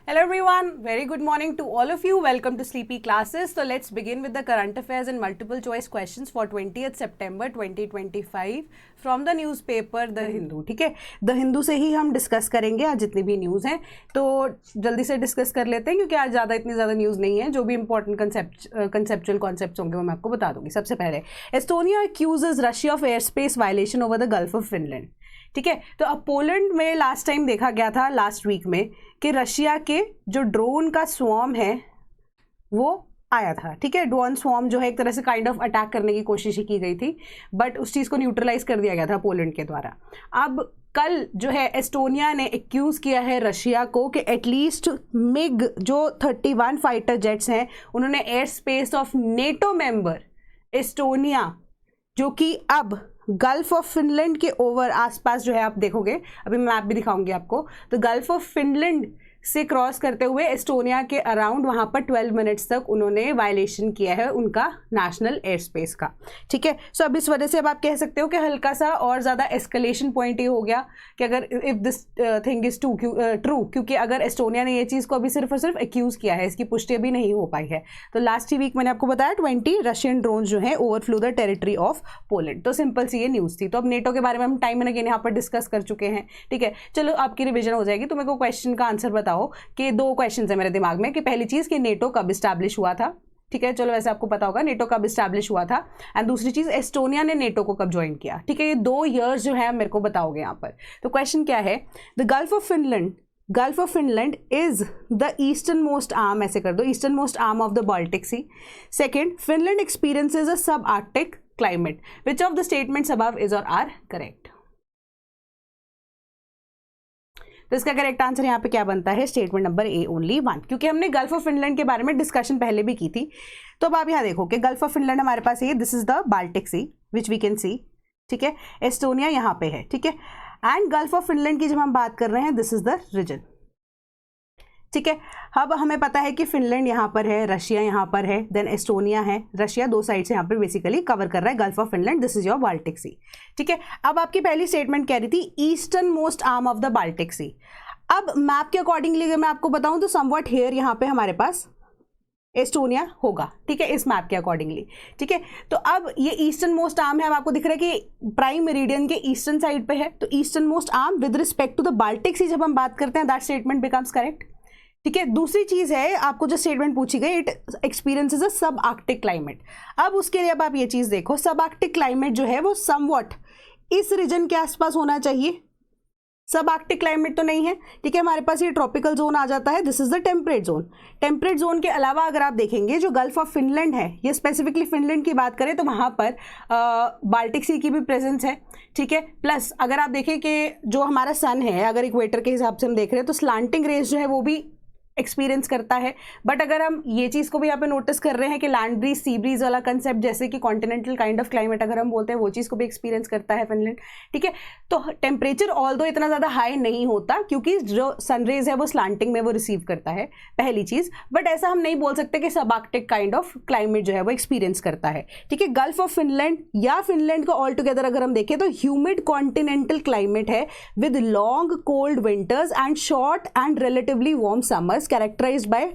Hello everyone, very good morning to all of you. Welcome to Sleepy Classes. So let's begin with the current affairs and multiple choice questions for 20th September 2025 from the newspaper The Hindu. ठीक है, the Hindu से ही हम discuss करेंगे आज जितनी भी news हैं, तो जल्दी से डिस्कस कर लेते हैं क्योंकि आज इतनी ज़्यादा न्यूज़ नहीं है. जो भी इंपॉर्टेंट कंसेप्चुअल कॉन्सेप्ट्स होंगे वो मैं आपको बता दूंगी. सबसे पहले Estonia accuses Russia of air space violation over the gulf of Finland. ठीक है, तो अब पोलैंड में लास्ट टाइम देखा गया था लास्ट वीक में कि रशिया के जो ड्रोन का स्वॉर्म है वो आया था. ठीक है, ड्रोन स्वॉर्म जो है एक तरह से काइंड ऑफ अटैक करने की कोशिश ही की गई थी, बट उस चीज़ को न्यूट्रलाइज कर दिया गया था पोलैंड के द्वारा. अब कल जो है एस्टोनिया ने एक्यूज़ किया है रशिया को कि एटलीस्ट मिग जो 31 फाइटर जेट्स हैं उन्होंने air space of NATO member Estonia, जो कि अब गल्फ ऑफ फिनलैंड के ओवर आसपास जो है, आप देखोगे अभी मैं मैप भी दिखाऊंगी आपको, तो गल्फ ऑफ फिनलैंड से क्रॉस करते हुए एस्टोनिया के अराउंड वहाँ पर 12 मिनट्स तक उन्होंने वायलेशन किया है उनका नेशनल एयर स्पेस का. ठीक है, सो अब इस वजह से अब आप कह सकते हो कि हल्का सा और ज़्यादा एस्केलेशन पॉइंट ये हो गया कि अगर if this thing is true, क्योंकि अगर एस्टोनिया ने ये चीज़ को अभी सिर्फ और सिर्फ एक्यूज़ किया है, इसकी पुष्टि अभी नहीं हो पाई है. तो लास्ट ही वीक मैंने आपको बताया 20 रशियन ड्रोन जो है ओवरफ्लू द टेरिटरी ऑफ पोलैंड. तो सिंपल सी ये न्यूज़ थी. तो अब नेटो के बारे में हम टाइम एंड अगेन यहाँ पर डिस्कस कर चुके हैं. ठीक है, चलो आपकी रिविजन हो जाएगी. तो मेरे को क्वेश्चन का आंसर बताओ कि दो क्वेश्चन है मेरे दिमाग में कि पहली चीज़ कि नेटो कब इस्टेब्लिश हुआ था. ठीक है, चलो वैसे आपको पता होगा नेटो कब इस्टेब्लिश हुआ था. एंड दूसरी चीज़ एस्टोनिया ने नेटो को कब ज्वाइन किया. ठीक है, ये 2 ईयर्स जो है मेरे को बताओगे यहाँ पर. तो क्वेश्चन क्या है, the gulf of Finland is the eastern most arm, ऐसे कर दो, eastern most arm of the Baltic sea. Second, Finland experiences a sub arctic climate. Which of the statements above is और आर करेक्ट. तो इसका correct answer यहाँ पे क्या बनता है, स्टेटमेंट नंबर ए ओनली 1, क्योंकि हमने गल्फ ऑफ फिनलैंड के बारे में डिस्कशन पहले भी की थी. तो अब आप यहाँ देखो कि गल्फ ऑफ फिनलैंड हमारे पास ये, this is the Baltic Sea which we can see. ठीक है, एस्टोनिया यहाँ पे है. ठीक है, एंड गल्फ ऑफ फिनलैंड की जब हम बात कर रहे हैं, दिस इज द रीजन. ठीक है, अब हमें पता है कि फिनलैंड यहाँ पर है, रशिया यहाँ पर है, देन एस्टोनिया है. रशिया 2 साइड से यहाँ पर बेसिकली कवर कर रहा है gulf of Finland. This is your Baltic sea. ठीक है, अब आपकी पहली स्टेटमेंट कह रही थी eastern most arm of the Baltic sea. अब मैप के अकॉर्डिंगली अगर मैं आपको बताऊं तो समवट हेयर यहाँ पे हमारे पास एस्टोनिया होगा. ठीक है, इस मैप के अकॉर्डिंगली. ठीक है, तो अब ये ईस्टर्न मोस्ट आर्म है. अब आपको दिख रहा है कि प्राइम मेरिडियन के ईस्टर्न साइड पे है, तो eastern most arm with respect to the Baltic sea जब हम बात करते हैं, दैट स्टेटमेंट बिकम्स करेक्ट. ठीक है, दूसरी चीज है, आपको जो स्टेटमेंट पूछी गई, it experiences a sub arctic climate. अब उसके लिए अब आप ये चीज देखो, सब आर्कटिक क्लाइमेट जो है वो समवट इस रीजन के आसपास होना चाहिए. सब आर्कटिक क्लाइमेट तो नहीं है. ठीक है, हमारे पास ये ट्रॉपिकल जोन आ जाता है, this is the temperate zone. Temperate zone के अलावा अगर आप देखेंगे जो गल्फ ऑफ फिनलैंड है, ये स्पेसिफिकली फिनलैंड की बात करें तो वहाँ पर बाल्टिक सी की भी प्रेजेंस है. ठीक है, प्लस अगर आप देखें कि जो हमारा सन है, अगर इक्वेटर के हिसाब से हम देख रहे हैं तो स्लांटिंग रेज जो है वो भी एक्सपीरियंस करता है. बट अगर हम ये चीज़ को भी यहाँ पे नोटिस कर रहे हैं कि लैंड ब्रीज सी ब्रीज वाला कंसेप्ट, जैसे कि कॉन्टिनेंटल काइंड ऑफ क्लाइमेट अगर हम बोलते हैं, वो चीज़ को भी एक्सपीरियंस करता है फिनलैंड. ठीक है, तो टेम्परेचर ऑल्दो इतना ज़्यादा हाई नहीं होता क्योंकि जो सनरेज है वो स्लांटिंग में वो रिसीव करता है, पहली चीज़. बट ऐसा हम नहीं बोल सकते कि सब आर्कटिक काइंड ऑफ क्लाइमेट जो है वो एक्सपीरियंस करता है. ठीक है, गल्फ ऑफ फिनलैंड या फिनलैंड को ऑल टुगेदर अगर हम देखें तो ह्यूमिड कॉन्टिनेंटल क्लाइमेट है with long cold winters and short and relatively warm summers characterized by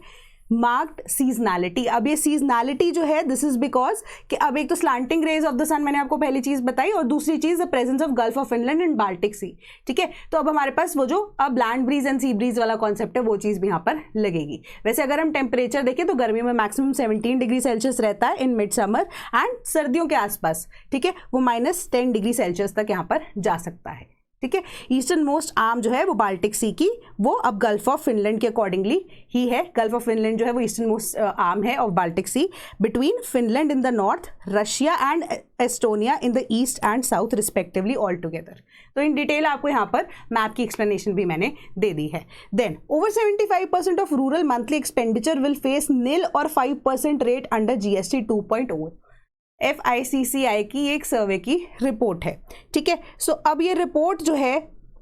marked seasonality. अब ये सीजनैलिटी जो है, दिस इज बिकॉज कि अब एक तो slanting rays of the sun मैंने आपको पहली चीज बताई, और दूसरी चीज the presence of gulf of Finland and Baltic sea. ठीक है, तो अब हमारे पास वो जो अब land breeze and sea breeze वाला कॉन्सेप्ट है वो चीज भी यहाँ पर लगेगी. वैसे अगर हम टेम्परेचर देखें तो गर्मियों में मैक्सिमम 17 डिग्री सेल्सियस रहता है इन मिड समर, एंड सर्दियों के आसपास ठीक है वो -10 डिग्री सेल्सियस तक यहाँ पर जा सकता है. ठीक है, ईस्टर्न मोस्ट आर्म जो है वो बाल्टिक सी की, वो अब गल्फ ऑफ फिनलैंड के अकॉर्डिंगली ही है. गल्फ ऑफ फिनलैंड जो है वो ईस्टर्न मोस्ट आर्म है of Baltic Sea between Finland in the north, Russia and Estonia in the east and south respectively all together. तो इन डिटेल आपको यहाँ पर मैप की एक्सप्लेनेशन भी मैंने दे दी है. Then over 75% of rural monthly expenditure will face nil और 5% रेट अंडर GST 2.0. FICCI की एक सर्वे की रिपोर्ट है. ठीक है, सो अब ये रिपोर्ट जो है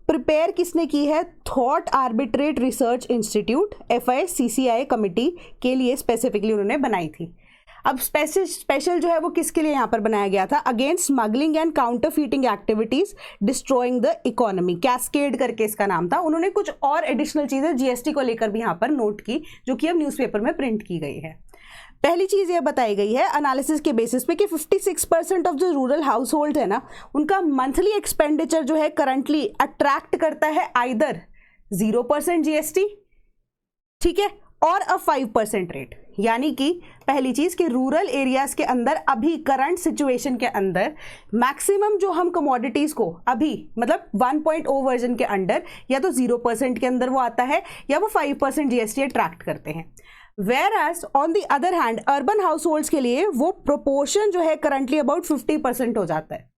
प्रिपेयर किसने की है, thought arbitrate research institute FICCI committee के लिए स्पेसिफिकली उन्होंने बनाई थी. अब स्पेशल जो है वो किसके लिए यहाँ पर बनाया गया था, against smuggling and counterfeiting activities destroying the economy, cascade करके इसका नाम था। उन्होंने कुछ और एडिशनल चीजें जीएसटी को लेकर भी यहाँ पर नोट की, जो कि अब न्यूज़पेपर में प्रिंट की गई है। पहली चीज ये बताई गई है एनालिसिस के बेसिस पे कि 56% ऑफ जो रूरल हाउस होल्ड है ना, उनका मंथली एक्सपेंडिचर जो है करंटली अट्रैक्ट करता है आइदर 0% जीएसटी, ठीक है, और अ 5% रेट। यानी कि पहली चीज कि रूरल एरियाज के अंदर अभी करंट सिचुएशन के अंदर मैक्सिमम जो हम कमोडिटीज को अभी मतलब 1.0 वर्जन के अंडर या तो 0% के अंदर वो आता है या वो 5% जीएसटी अट्रैक्ट करते हैं। Where on the other hand urban households के लिए वो प्रोपोर्शन जो है करंटली अबाउट 50% हो जाता है।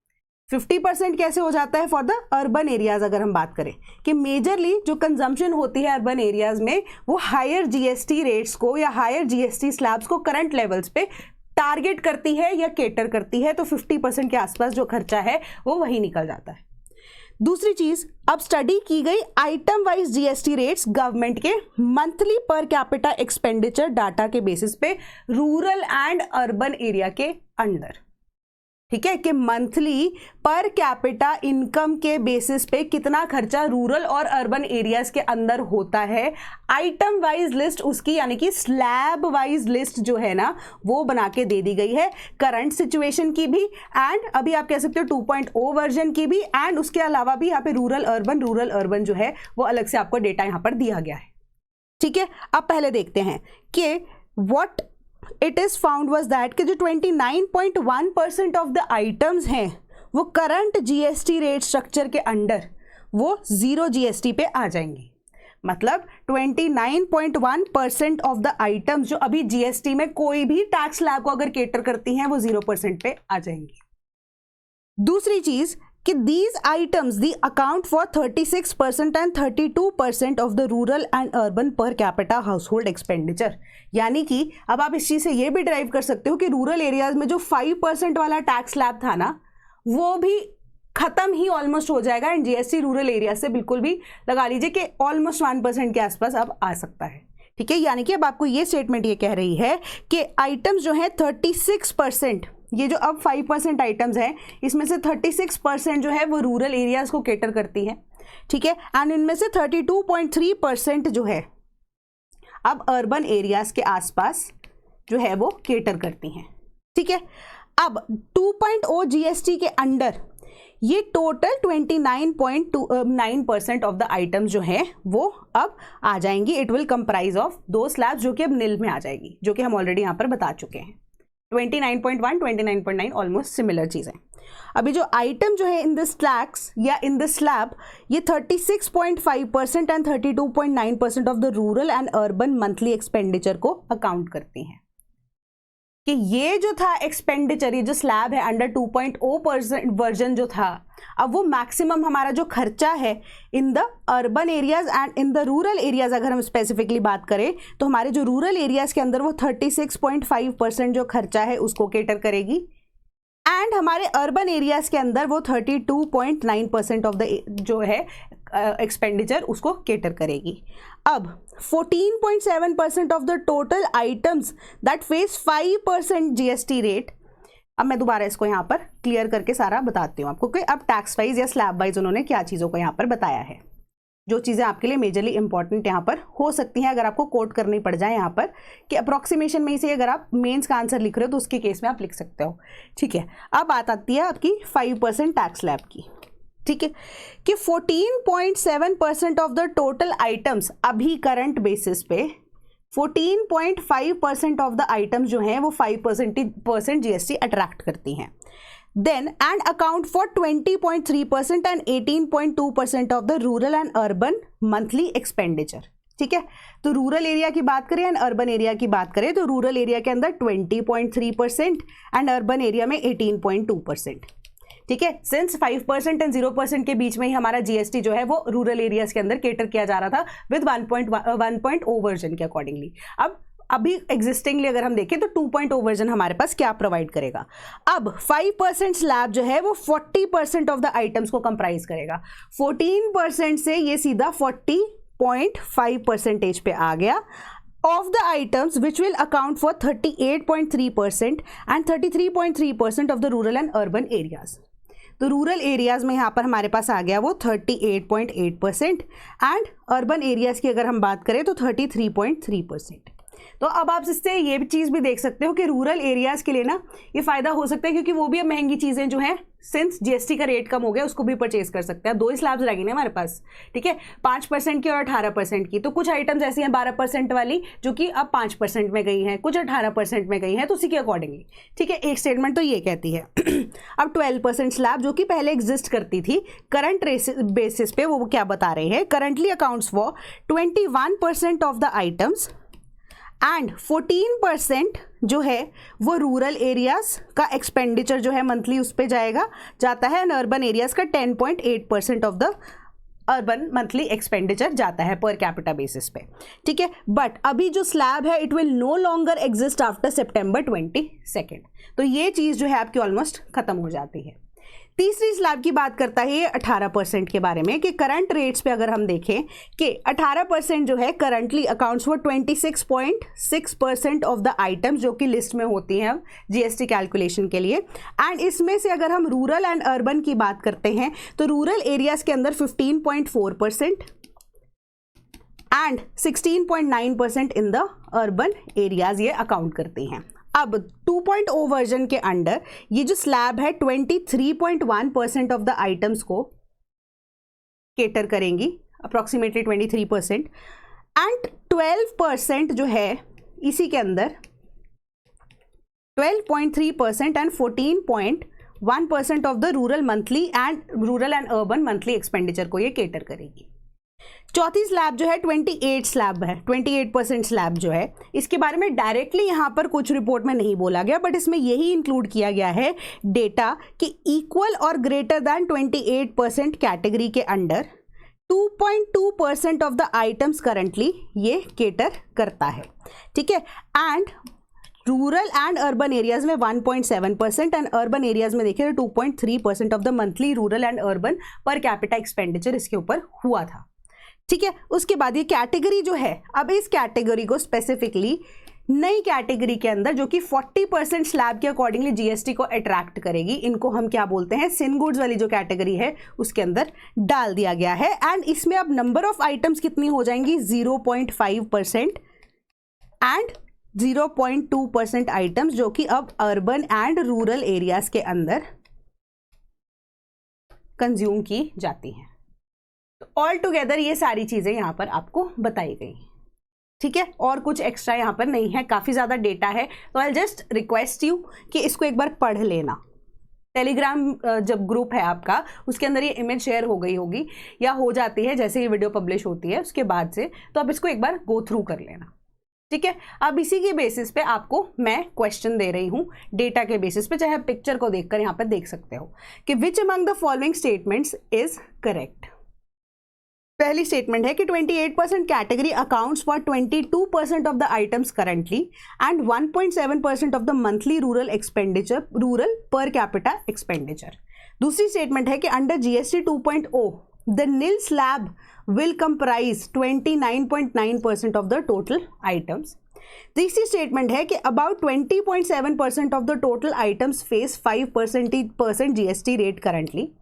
50% कैसे हो जाता है फॉर द अर्बन एरियाज, अगर हम बात करें कि मेजरली जो कंजम्पशन होती है अर्बन एरियाज में वो हायर जीएसटी रेट्स को या हायर जीएसटी स्लैब्स को करंट लेवल्स पे टारगेट करती है या केटर करती है, तो 50% के आसपास जो खर्चा है वो वही निकल जाता है। दूसरी चीज, अब स्टडी की गई item wise GST rates government के monthly per capita expenditure data के बेसिस पे रूरल एंड अर्बन एरिया के अंदर, ठीक है, कि मंथली पर कैपिटा इनकम के बेसिस पे कितना खर्चा रूरल और अर्बन एरियाज के अंदर होता है। आइटम वाइज लिस्ट उसकी यानी कि स्लैब वाइज लिस्ट जो है ना वो बना के दे दी गई है, करंट सिचुएशन की भी एंड अभी आप कह सकते हो 2.0 वर्जन की भी, एंड उसके अलावा भी यहाँ पे रूरल अर्बन जो है वो अलग से आपको डेटा यहाँ पर दिया गया है। ठीक है, अब पहले देखते हैं कि what it is found was that कि जो 29.1% ऑफ द आइटम्स हैं वो करंट जीएसटी रेट स्ट्रक्चर के अंडर वो 0 जीएसटी पे आ जाएंगी। मतलब 29.1% ऑफ द आइटम्स जो अभी जीएसटी में कोई भी टैक्स स्लैब को अगर केटर करती हैं वो 0% पे आ जाएंगी। दूसरी चीज कि these items the account for 36% and 32% of the rural and urban per capita household expenditure। यानी कि अब आप इस चीज से ये भी ड्राइव कर सकते हो कि रूरल एरियाज में जो 5% वाला टैक्स स्लैब था ना वो भी खत्म ही ऑलमोस्ट हो जाएगा, एंड जीएसटी रूरल एरिया से बिल्कुल भी लगा लीजिए कि ऑलमोस्ट 1% के आसपास अब आ सकता है। ठीक है, यानी कि अब आपको ये स्टेटमेंट ये कह रही है कि आइटम्स जो है 36%, ये जो अब 5% आइटम्स हैं इसमें से 36% जो है वो रूरल एरियाज को केटर करती है। ठीक है, एंड इनमें से 32.3% जो है अब अर्बन एरियाज के आसपास जो है वो केटर करती हैं। ठीक है, अब 2.0 जीएसटी के अंडर ये टोटल 29.9% ऑफ द आइटम्स जो है वो अब आ जाएंगी। इट विल कंप्राइज ऑफ दो स्लैब्स जो कि अब निल में आ जाएगी, जो कि हम ऑलरेडी यहाँ पर बता चुके हैं। 29.1, 29.9 ऑलमोस्ट सिमिलर चीज़ है। अभी जो आइटम जो है इन द स्लैब्स या इन द स्लैब ये 36.5% and 32.9% of the rural and urban monthly expenditure को अकाउंट करती हैं। कि ये जो था एक्सपेंडिचर, ये जो स्लैब है अंडर 2.0% वर्जन जो था, अब वो मैक्सिमम हमारा जो खर्चा है in the urban areas and in the rural areas, अगर हम स्पेसिफिकली बात करें तो हमारे जो रूरल एरियाज के अंदर वो 36.5% जो खर्चा है उसको केटर करेगी, एंड हमारे अर्बन एरियाज के अंदर वो 32.9% ऑफ द जो है एक्सपेंडिचर उसको केटर करेगी। अब 14.7% of the total items that face 5% GST rate. अब मैं दोबारा इसको यहाँ पर क्लियर करके सारा बताती हूँ आपको कि अब टैक्स वाइज या स्लैब वाइज उन्होंने क्या चीज़ों को यहाँ पर बताया है, जो चीज़ें आपके लिए मेजरली इंपॉर्टेंट यहाँ पर हो सकती हैं अगर आपको कोट करनी पड़ जाए यहाँ पर, कि अप्रॉक्सीमेशन में से अगर आप मेंस का आंसर लिख रहे हो तो उसके केस में आप लिख सकते हो। ठीक है, अब बात आती है आपकी 5% टैक्स स्लैब की। ठीक है, कि 14.7% ऑफ द टोटल आइटम्स अभी करंट बेसिस पे 14.5% ऑफ द आइटम्स जो हैं वो 5% जीएसटी अट्रैक्ट करती हैं। Then and account for 20.3% and 18.2% of the rural and urban monthly expenditure. ठीक है, तो रूरल एरिया की बात करें एंड अर्बन एरिया की बात करें तो रूरल एरिया के अंदर 20.3% एंड अर्बन एरिया में 18.2%। ठीक है, सिंस 5% एंड 0% के बीच में ही हमारा जीएसटी जो है वो रूरल एरियाज के अंदर केटर किया जा रहा था विद 1.0 वर्जन के अकॉर्डिंगली। अब अभी एग्जिस्टिंगली अगर हम देखें तो 2.0 वर्जन हमारे पास क्या प्रोवाइड करेगा। अब 5% स्लैब जो है वो 40% ऑफ द आइटम्स को कंप्राइज करेगा। 14% से ये सीधा 40.5% पे आ गया, of the items which will account for 38.3% and 33.3% of the rural and urban areas. तो रूरल एरियाज में यहाँ पर हमारे पास आ गया वो 38.8% एंड अर्बन एरियाज की अगर हम बात करें तो 33.3%. तो अब आप इससे ये भी चीज़ भी देख सकते हो कि रूरल एरियाज के लिए ना ये फ़ायदा हो सकता है, क्योंकि वो भी अब महंगी चीज़ें जो हैं सिंस जीएसटी का रेट कम हो गया उसको भी परचेज कर सकते हैं. 2 स्लैब्स रहेंगे ना हमारे पास, ठीक है, 5% की और 18% की. तो कुछ आइटम्स ऐसी हैं 12% वाली जो कि अब 5% में गई हैं, कुछ 18% में गई हैं, तो उसी के अकॉर्डिंगली, ठीक है. एक स्टेटमेंट तो ये कहती है. अब 12% स्लैब जो कि पहले एग्जिस्ट करती थी करंट बेसिस पे, वो क्या बता रहे हैं, currently accounts for 21% of the items and 14% जो है वो रूरल एरियाज का एक्सपेंडिचर जो है मंथली उस पे जाता है, एंड अर्बन एरियाज का 10.8% of the urban monthly expenditure जाता है पर कैपिटा बेसिस पे, ठीक है. बट अभी जो स्लैब है it will no longer exist after September 22. तो ये चीज़ जो है आपकी ऑलमोस्ट खत्म हो जाती है. तीसरी स्लैब की बात करता है ये 18% के बारे में कि करंट रेट्स पे अगर हम देखें कि 18% जो है currently accounts for 26.6% of the items जो कि लिस्ट में होती हैं जीएसटी कैलकुलेशन के लिए. एंड इसमें से अगर हम रूरल एंड अर्बन की बात करते हैं तो रूरल एरियाज के अंदर 15.4% and 16.9% in the urban areas ये अकाउंट करती हैं. अब 2.0 वर्जन के अंडर ये जो स्लैब है 23.1% ऑफ द आइटम्स को केटर करेंगी, अप्रॉक्सीमेटली 23%, एंड 12% जो है इसी के अंदर 12.3% and 14.1% of the rural and urban monthly expenditure को ये केटर करेगी. चौथी स्लैब जो है 28 स्लैब है, 28% स्लैब जो है, इसके बारे में डायरेक्टली यहाँ पर कुछ रिपोर्ट में नहीं बोला गया, बट इसमें यही इंक्लूड किया गया है डेटा कि इक्वल और ग्रेटर दैन 28% कैटेगरी के under 2.2% of the items currently ये केटर करता है, ठीक है. And rural and urban areas में 1.7% एंड अर्बन एरियाज में देखिए 2.3% of the monthly rural and urban पर कैपिटा एक्सपेंडिचर इसके ऊपर हुआ था, ठीक है. उसके बाद ये कैटेगरी जो है, अब इस कैटेगरी को स्पेसिफिकली नई कैटेगरी के अंदर जो कि 40% स्लैब के अकॉर्डिंगली जीएसटी को अट्रैक्ट करेगी, इनको हम क्या बोलते हैं, सिन गुड्स वाली जो कैटेगरी है उसके अंदर डाल दिया गया है. एंड इसमें अब नंबर ऑफ आइटम्स कितनी हो जाएंगी, 0.5% एंड 0.2% आइटम्स जो कि अब अर्बन एंड रूरल एरियाज के अंदर कंज्यूम की जाती हैं. ऑल टुगेदर ये सारी चीज़ें यहाँ पर आपको बताई गई, ठीक है. और कुछ एक्स्ट्रा यहाँ पर नहीं है, काफ़ी ज़्यादा डेटा है, तो आई जस्ट रिक्वेस्ट यू कि इसको एक बार पढ़ लेना. टेलीग्राम जब ग्रुप है आपका उसके अंदर ये इमेज शेयर हो गई होगी या हो जाती है जैसे ये वीडियो पब्लिश होती है उसके बाद से, तो आप इसको एक बार गो थ्रू कर लेना, ठीक है. अब इसी के बेसिस पे आपको मैं क्वेश्चन दे रही हूँ डेटा के बेसिस पे, चाहे आप पिक्चर को देखकर यहाँ पर देख सकते हो कि which among the following statements is correct. पहली स्टेटमेंट है कि 28% category accounts for 22% of the items currently and 1.7% of the monthly rural expenditure, rural per capita expenditure. दूसरी स्टेटमेंट है कि under GST 2.0 the nil slab will comprise 29.9% of the total items. तीसरी statement है कि about 20.7% of the total items face 5% GST rate currently.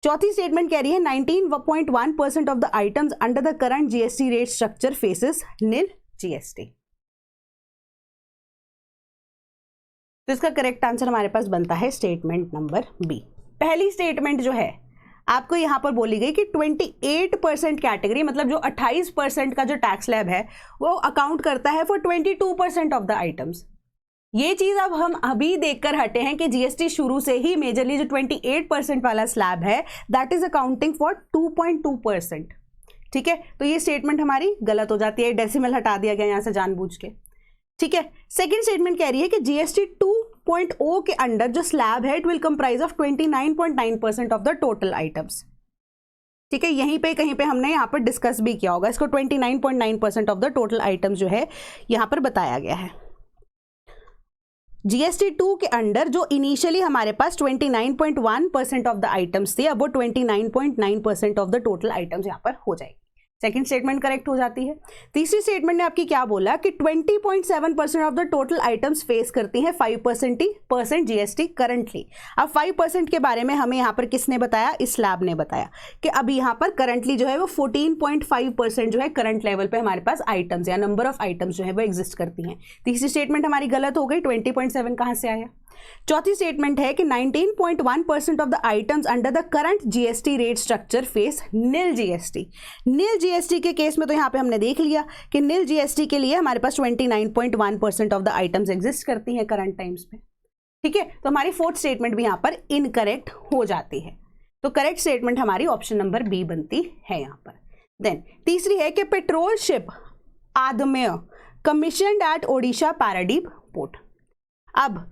चौथी statement कह रही है 19.1% of the items under the current GST rate structure faces nil GST. तो इसका correct answer हमारे पास बनता है स्टेटमेंट नंबर बी. पहली स्टेटमेंट जो है आपको यहां पर बोली गई कि 28% कैटेगरी, मतलब जो 28% का जो टैक्स स्लैब है वो अकाउंट करता है फॉर 22% ऑफ द आइटम्स. ये चीज अब हम अभी देखकर हटे हैं कि जीएसटी शुरू से ही मेजरली जो 28% वाला स्लैब है दैट इज अकाउंटिंग फॉर 2.2%, ठीक है. तो ये स्टेटमेंट हमारी गलत हो जाती है, डेसिमल हटा दिया गया यहां से जानबूझ के, ठीक है. सेकेंड स्टेटमेंट कह रही है कि जीएसटी 2.0 के अंडर जो स्लैब है it will comprise of 29.9% of the total items, ठीक है. यहीं पे कहीं पे हमने यहाँ पर डिस्कस भी किया होगा इसको, 29.9% ऑफ द टोटल आइटम्स जो है यहाँ पर बताया गया है. जीएसटी 2 के अंडर जो इनिशियली हमारे पास 29.1% ऑफ द आइटम्स थे, अब वो 29.9% ऑफ द टोटल आइटम्स यहाँ पर हो जाएगी. सेकंड स्टेटमेंट करेक्ट हो जाती है। तीसरी स्टेटमेंट ने आपकी क्या बोला कि 20.7% of the total items face करती हैं 5% जीएसटी करंटली। अब 5% के बारे में हमें यहाँ पर किसने बताया, इस लैब ने बताया कि अभी यहाँ पर करंटली जो है वो 14.5% जो है करंट लेवल पे हमारे पास आइटम्स या नंबर ऑफ आइटम्स जो है वो एग्जिस्ट करती हैं। तीसरी स्टेटमेंट हमारी गलत हो गई, 20.7 कहाँ से आया। चौथी स्टेटमेंट है कि 19.1% of the items under the current GST rate structure face nil GST. Nil GST के केस में तो यहाँ पे हमने देख लिया कि नील जीएसटी के लिए हमारे पास 29.1% ऑफ द आइटम्स एग्जिस्ट करती हैं करंट टाइम्स पे। ठीक है, तो हमारी फोर्थ स्टेटमेंट भी यहाँ पर इनकरेक्ट हो जाती है। तो करेक्ट स्टेटमेंट हमारी ऑप्शन नंबर बी बनती है यहाँ पर। देन तीसरी है कि patrol ship Adamya commissioned at Odisha Paradip port. अब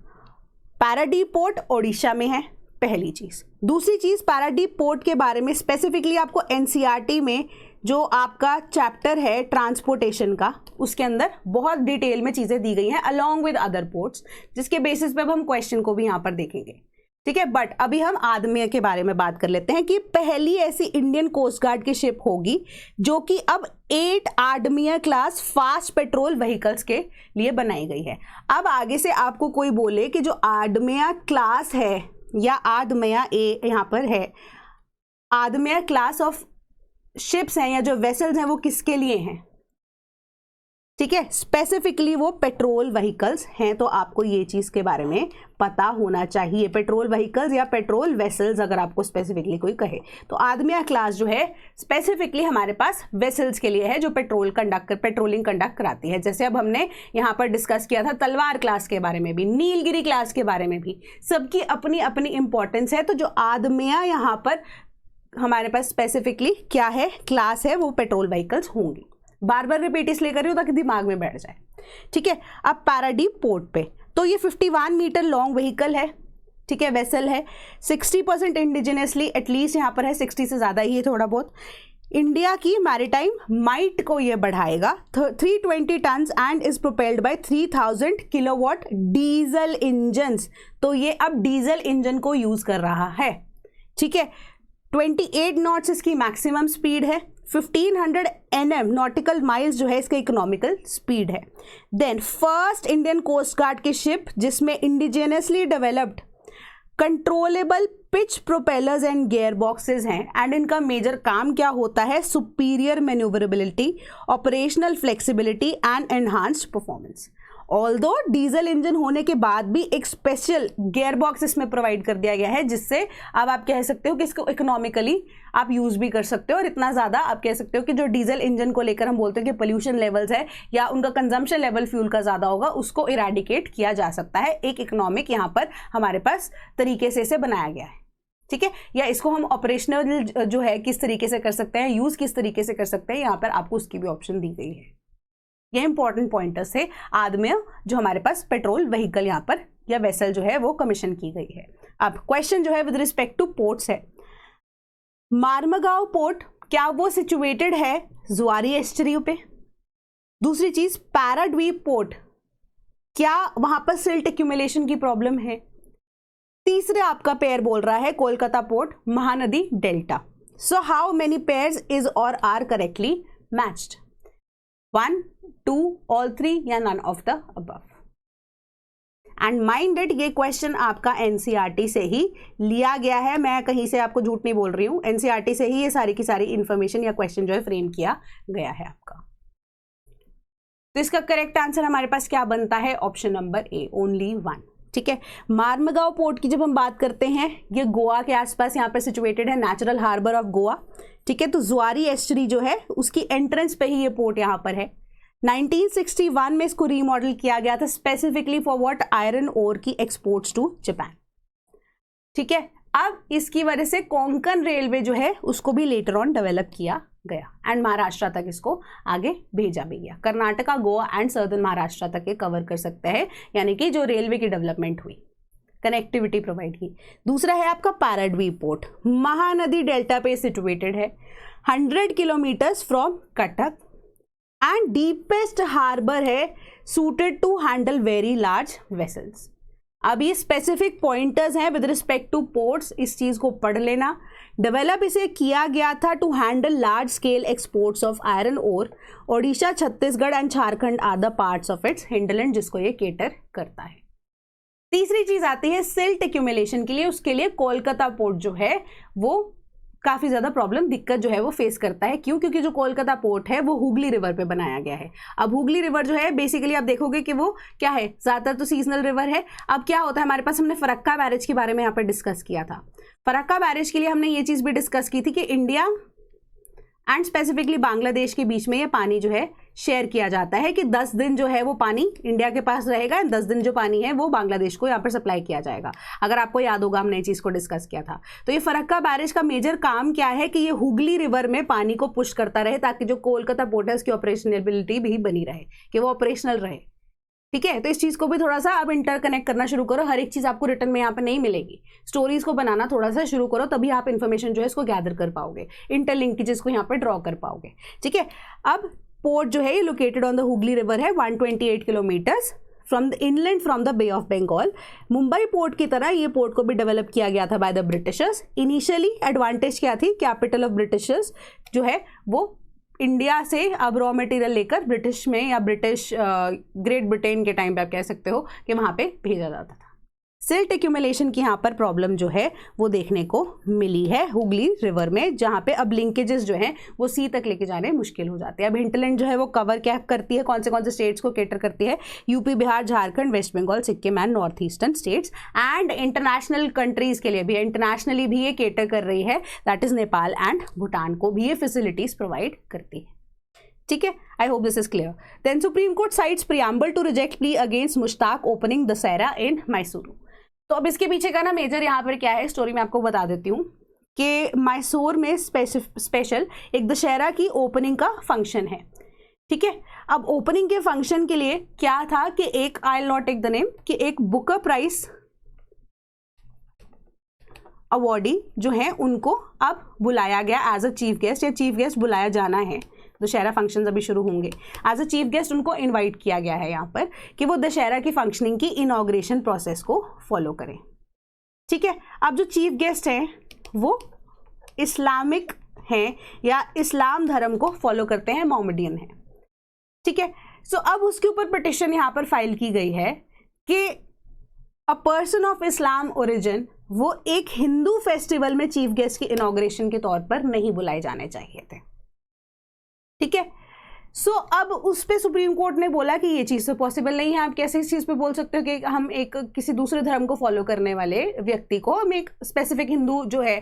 पारादीप पोर्ट ओडिशा में है, पहली चीज। दूसरी चीज, पारादीप पोर्ट के बारे में स्पेसिफिकली आपको एनसीईआरटी में जो आपका चैप्टर है ट्रांसपोर्टेशन का, उसके अंदर बहुत डिटेल में चीजें दी गई हैं अलॉन्ग विद अदर पोर्ट्स, जिसके बेसिस पे अब हम क्वेश्चन को भी यहाँ पर देखेंगे। ठीक है, बट अभी हम आदमेय के बारे में बात कर लेते हैं कि पहली ऐसी इंडियन कोस्ट गार्ड की शिप होगी जो कि अब 8 आदमेय क्लास फास्ट पेट्रोल व्हीकल्स के लिए बनाई गई है। अब आगे से आपको कोई बोले कि जो आदमेय क्लास है या आदमेय ए यहाँ पर है, आदमेय क्लास ऑफ शिप्स हैं या जो वेसल्स हैं वो किसके लिए हैं, ठीक है, स्पेसिफिकली वो पेट्रोल व्हीकल्स हैं। तो आपको ये चीज के बारे में पता होना चाहिए, पेट्रोल व्हीकल्स या पेट्रोल वेसल्स अगर आपको स्पेसिफिकली कोई कहे तो आदमिया क्लास जो है स्पेसिफिकली हमारे पास वेसल्स के लिए है जो पेट्रोलिंग कंडक्ट कराती है। जैसे अब हमने यहाँ पर डिस्कस किया था तलवार क्लास के बारे में भी, नीलगिरी क्लास के बारे में भी, सबकी अपनी अपनी इंपॉर्टेंस है। तो जो आदमिया यहाँ पर हमारे पास स्पेसिफिकली क्या है, क्लास है, वो पेट्रोल व्हीकल्स होंगी। बार बार रिपीट इसलिए कर रही हूँ ताकि दिमाग में बैठ जाए। ठीक है, अब पारादीप पोर्ट पे तो ये 51 मीटर लॉन्ग व्हीकल है, ठीक है, वेसल है, 60% इंडिजिनियसली, एटलीस्ट यहाँ पर है 60 से ज़्यादा ही है थोड़ा बहुत। इंडिया की मैरीटाइम माइट को ये बढ़ाएगा 320 tons and is propelled by 3000 kilowatt diesel engines. तो ये अब डीजल इंजन को यूज़ कर रहा है। ठीक है, 28 नॉट्स इसकी मैक्सिमम स्पीड है, 1500 nm नॉटिकल माइल्स जो है इसका इकोनॉमिकल स्पीड है। Then first Indian coast guard की शिप जिसमें indigenously developed controllable pitch propellers and gear boxes हैं एंड इनका मेजर काम क्या होता है, superior manoeuvrability, operational flexibility and enhanced performance. Although diesel engine होने के बाद भी एक स्पेशल गियर बॉक्स इसमें प्रोवाइड कर दिया गया है जिससे अब आप कह सकते हो कि इसको इकोनॉमिकली आप यूज़ भी कर सकते हो और इतना ज़्यादा आप कह सकते हो कि जो डीजल इंजन को लेकर हम बोलते हैं कि पोल्यूशन लेवल्स है या उनका कंजम्पशन लेवल फ्यूल का ज़्यादा होगा, उसको इरेडिकेट किया जा सकता है। एक इकोनॉमिक यहाँ पर हमारे पास तरीके से इसे बनाया गया है। ठीक है, या इसको हम ऑपरेशनल जो है किस तरीके से कर सकते हैं, यूज़ किस तरीके से कर सकते हैं, यहाँ पर आपको उसकी भी ऑप्शन दी गई है। ये इंपॉर्टेंट पॉइंटर्स है आदमेय जो हमारे पास पेट्रोल व्हीकल यहाँ पर या वेसल जो है वो कमीशन की गई है। अब क्वेश्चन जो है विद रिस्पेक्ट टू पोर्ट्स है, मार्मगांव पोर्ट क्या वो सिचुएटेड है जुआरी एस्चुरी पे? दूसरी चीज पाराद्वीप पोर्ट क्या वहां पर सिल्ट एक्यूमुलेशन की प्रॉब्लम है? तीसरे आपका पेयर बोल रहा है Kolkata port Mahanadi delta. So how many pairs is और आर करेक्टली मैच्ड? 1, 2, all 3 या none of the above? And minded ये क्वेश्चन आपका एनसीईआरटी से ही लिया गया है, मैं कहीं से आपको झूठ नहीं बोल रही हूँ, एनसीईआरटी से ही ये सारी की सारी इंफॉर्मेशन या क्वेश्चन जो है फ्रेम किया गया है आपका। तो इसका करेक्ट आंसर हमारे पास क्या बनता है, ऑप्शन नंबर ए, ओनली 1। ठीक है, मार्मगांव पोर्ट की जब हम बात करते हैं ये गोवा के आसपास यहाँ पर सिचुएटेड है, नेचुरल हार्बर ऑफ गोवा। ठीक है, तो जुआरी एस्चुरी जो है उसकी एंट्रेंस पे ही ये पोर्ट यहाँ पर है। 1961 में इसको रीमॉडल किया गया था specifically for what, iron ore की एक्सपोर्ट्स टू जापान। ठीक है, अब इसकी वजह से कोंकण रेलवे जो है उसको भी लेटर ऑन डेवलप किया गया एंड महाराष्ट्र तक इसको आगे भेजा भी गया। कर्नाटका, गोवा एंड सर्दर्न महाराष्ट्र तक ये कवर कर सकते हैं, यानी कि जो रेलवे की डेवलपमेंट हुई, कनेक्टिविटी प्रोवाइड की। दूसरा है आपका पाराद्वीप पोर्ट, महानदी डेल्टा पे सिचुएटेड है, 100 kilometers from Cuttack and deepest harbour है, suited to handle very large vessels. अब ये स्पेसिफिक पॉइंटर्स हैं विद रिस्पेक्ट टू पोर्ट्स, इस चीज को पढ़ लेना। डेवलप इसे किया गया था to handle large scale exports of iron ore. Odisha, Chhattisgarh and Jharkhand are the parts of its hinterland, जिसको ये केटर करता है। तीसरी चीज आती है सिल्ट एक्यूमुलेशन के लिए। उसके लिए कोलकाता पोर्ट जो है वो काफ़ी ज़्यादा प्रॉब्लम, दिक्कत जो है वो फेस करता है। क्यों? क्योंकि जो कोलकाता पोर्ट है वो हुगली रिवर पे बनाया गया है। अब हुगली रिवर जो है बेसिकली आप देखोगे कि वो क्या है, ज़्यादातर तो सीजनल रिवर है। अब क्या होता है हमारे पास, हमने फरक्का बैरेज के बारे में यहाँ पर डिस्कस किया था। फरक्का बैरेज के लिए हमने ये चीज़ भी डिस्कस की थी कि इंडिया एंड स्पेसिफिकली बांग्लादेश के बीच में ये पानी जो है शेयर किया जाता है कि 10 दिन जो है वो पानी इंडिया के पास रहेगा एंड 10 दिन जो पानी है वो बांग्लादेश को यहाँ पर सप्लाई किया जाएगा। अगर आपको याद होगा हमने ये चीज़ को डिस्कस किया था। तो ये फरक्का बैरेज का मेजर काम क्या है कि ये हुगली रिवर में पानी को पुश करता रहे ताकि जो कोलकाता पोर्ट है उसकी ऑपरेशनबिलिटी भी बनी रहे, कि वो ऑपरेशनल रहे। ठीक है, तो इस चीज़ को भी थोड़ा सा अब इंटरकनेक्ट करना शुरू करो। हर एक चीज़ आपको रिटर्न में यहाँ पे नहीं मिलेगी, स्टोरीज को बनाना थोड़ा सा शुरू करो, तभी आप इन्फॉर्मेशन जो है इसको गैदर कर पाओगे, इंटरलिंकेजेस को यहाँ पे ड्रॉ कर पाओगे। ठीक है, अब पोर्ट जो है ये located on the Hooghly river है, 128 kilometres from the inland from the Bay of Bengal. Mumbai port की तरह ये पोर्ट को भी डेवलप किया गया था by the Britishers. Initially advantage क्या थी, कैपिटल ऑफ ब्रिटिशर्स जो है वो इंडिया से अब रॉ मटेरियल लेकर ब्रिटिश में या ब्रिटिश ग्रेट ब्रिटेन के टाइम पे आप कह सकते हो कि वहाँ पे भेजा जाता था। सिल्ट एक्यूमुलेशन की यहाँ पर प्रॉब्लम जो है वो देखने को मिली है हुगली रिवर में, जहाँ पे अब लिंकेजेस जो हैं वो सी तक लेके जाने मुश्किल हो जाते हैं। अब हिंटलैंड जो है वो कवर क्या करती है, कौन से स्टेट्स को केटर करती है, UP, Bihar, Jharkhand, West Bengal, Sikkim and north eastern states. And international countries के लिए भी, इंटरनेशनली भी ये केटर कर रही है, that is Nepal and Bhutan को भी ये फैसिलिटीज प्रोवाइड करती है। ठीक है, I hope this is clear. Then supreme court cites preamble to reject plea against Mushtaq opening Dussehra in Mysuru. तो अब इसके पीछे का ना मेजर यहाँ पर क्या है, स्टोरी मैं आपको बता देती हूँ कि मैसूर में स्पेशल एक दशहरा की ओपनिंग का फंक्शन है। ठीक है, अब ओपनिंग के फंक्शन के लिए क्या था कि एक, I will not take the name, कि एक बुकर प्राइज अवॉर्डी जो है उनको अब बुलाया गया एज अ चीफ गेस्ट, या चीफ गेस्ट बुलाया जाना है। दशहरा फंक्शंस अभी शुरू होंगे, एज अ चीफ गेस्ट उनको इनवाइट किया गया है यहाँ पर कि वो दशहरा की फंक्शनिंग की इनॉग्रेशन प्रोसेस को फॉलो करें। ठीक है, अब जो चीफ गेस्ट हैं वो इस्लामिक हैं या इस्लाम धर्म को फॉलो करते हैं, मोहम्मदियन हैं। ठीक है, सो अब उसके ऊपर पिटिशन यहाँ पर फाइल की गई है कि a person of Islam origin वो एक हिंदू फेस्टिवल में चीफ गेस्ट की इनॉग्रेशन के तौर पर नहीं बुलाए जाने चाहिए थे। ठीक है, सो अब उस पे सुप्रीम कोर्ट ने बोला कि ये चीज़ तो पॉसिबल नहीं है। आप कैसे इस चीज़ पे बोल सकते हो कि हम एक किसी दूसरे धर्म को फॉलो करने वाले व्यक्ति को हम एक स्पेसिफिक हिंदू जो है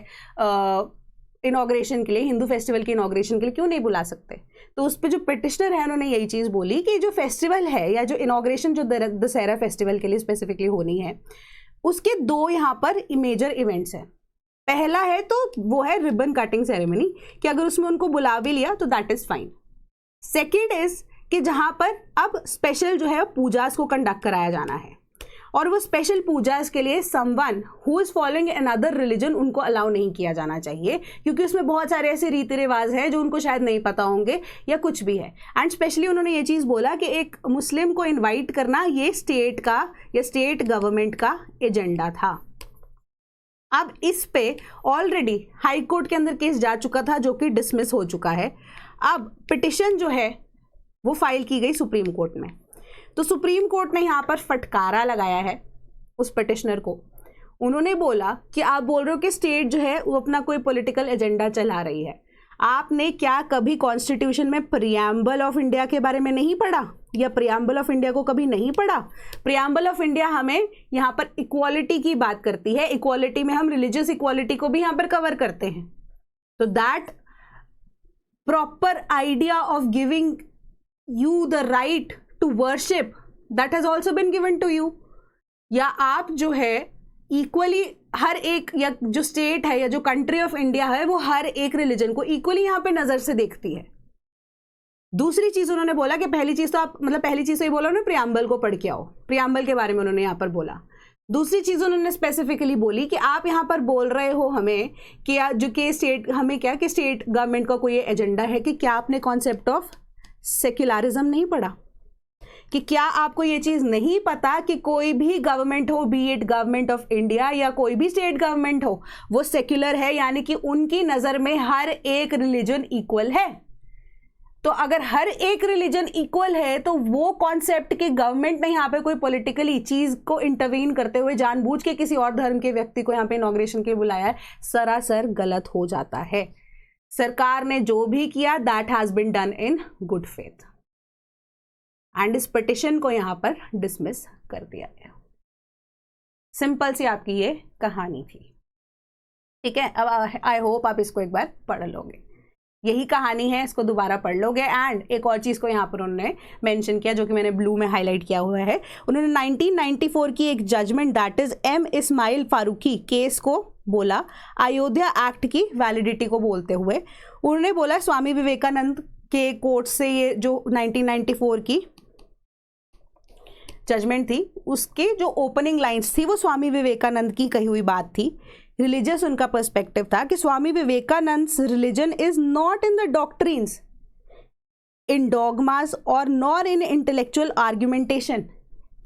इनॉग्रेशन के लिए, हिंदू फेस्टिवल की इनॉग्रेशन के लिए क्यों नहीं बुला सकते। तो उस पर जो पिटिशनर है उन्होंने यही चीज़ बोली कि जो फेस्टिवल है या जो इनॉग्रेशन जो दशहरा फेस्टिवल के लिए स्पेसिफिकली होनी है, उसके दो यहाँ पर मेजर इवेंट्स हैं। पहला है तो वो है रिबन कटिंग सेरेमनी, कि अगर उसमें उनको बुला भी लिया तो that is fine. Second is कि जहां पर अब स्पेशल जो है पूजास को कंडक्ट कराया जाना है, और वो स्पेशल पूजास के लिए someone who is following another religion उनको अलाउ नहीं किया जाना चाहिए, क्योंकि उसमें बहुत सारे ऐसे रीति रिवाज हैं जो उनको शायद नहीं पता होंगे या कुछ भी है। एंड स्पेशली उन्होंने ये चीज़ बोला कि एक मुस्लिम को इन्वाइट करना ये स्टेट का या स्टेट गवर्नमेंट का एजेंडा था। अब इस पे ऑलरेडी हाई कोर्ट के अंदर केस जा चुका था जो कि डिसमिस हो चुका है। अब पिटिशन जो है वो फाइल की गई सुप्रीम कोर्ट में, तो सुप्रीम कोर्ट ने यहाँ पर फटकारा लगाया है उस पिटिशनर को। उन्होंने बोला कि आप बोल रहे हो कि स्टेट जो है वो अपना कोई पॉलिटिकल एजेंडा चला रही है, आपने क्या कभी कॉन्स्टिट्यूशन में प्रियम्बल ऑफ इंडिया के बारे में नहीं पढ़ा, या प्रियम्बल ऑफ इंडिया को कभी नहीं पढ़ा? प्रियम्बल ऑफ इंडिया हमें यहाँ पर इक्वालिटी की बात करती है, इक्वालिटी में हम रिलीजियस इक्वालिटी को भी यहाँ पर कवर करते हैं। तो that proper idea of giving you the right to worship that has also been given to you, या आप जो है इक्वली हर एक, या जो स्टेट है या जो कंट्री ऑफ इंडिया है वो हर एक रिलीजन को इक्वली यहाँ पे नजर से देखती है। दूसरी चीज उन्होंने बोला कि पहली चीज तो आप पहली चीज तो ये बोला उन्होंने प्रियम्बल को पढ़ के आओ, प्रियम्बल के बारे में उन्होंने यहाँ पर बोला। दूसरी चीज उन्होंने स्पेसिफिकली बोली कि आप यहाँ पर बोल रहे हो हमें कि जो कि स्टेट हमें क्या कि स्टेट गवर्नमेंट का कोई एजेंडा है, कि क्या आपने कॉन्सेप्ट ऑफ सेक्युलरिज्म नहीं पढ़ा, कि क्या आपको ये चीज़ नहीं पता कि कोई भी गवर्नमेंट हो, B it government of India या कोई भी स्टेट गवर्नमेंट हो, वो सेक्युलर है, यानी कि उनकी नज़र में हर एक रिलीजन इक्वल है। तो अगर हर एक रिलीजन इक्वल है तो वो कॉन्सेप्ट कि गवर्नमेंट ने यहाँ पे कोई पॉलिटिकली चीज को इंटरवीन करते हुए जानबूझ के किसी और धर्म के व्यक्ति को यहाँ पे इनॉग्रेशन के लिए बुलाया है, सरासर गलत हो जाता है। सरकार ने जो भी किया that has been done in good faith and इस पिटिशन को यहाँ पर डिसमिस कर दिया गया। सिंपल सी आपकी ये कहानी थी, ठीक है। अब आई होप आप इसको एक बार पढ़ लोगे, यही कहानी है, इसको दोबारा पढ़ लोगे। एंड एक और चीज़ को यहाँ पर उन्होंने मेंशन किया जो कि मैंने ब्लू में हाईलाइट किया हुआ है, उन्होंने 1994 की एक judgment that is M Ismail Faruqui case को बोला अयोध्या एक्ट की वैलिडिटी को बोलते हुए। उन्होंने बोला स्वामी विवेकानंद के कोर्ट से ये जो 1994 की जजमेंट थी उसके जो ओपनिंग लाइंस थी वो स्वामी विवेकानंद की कही हुई बात थी। रिलीजियस उनका पर्सपेक्टिव था कि Swami Vivekananda religion is not in the doctrines, in dogmas और nor in intellectual argumentation,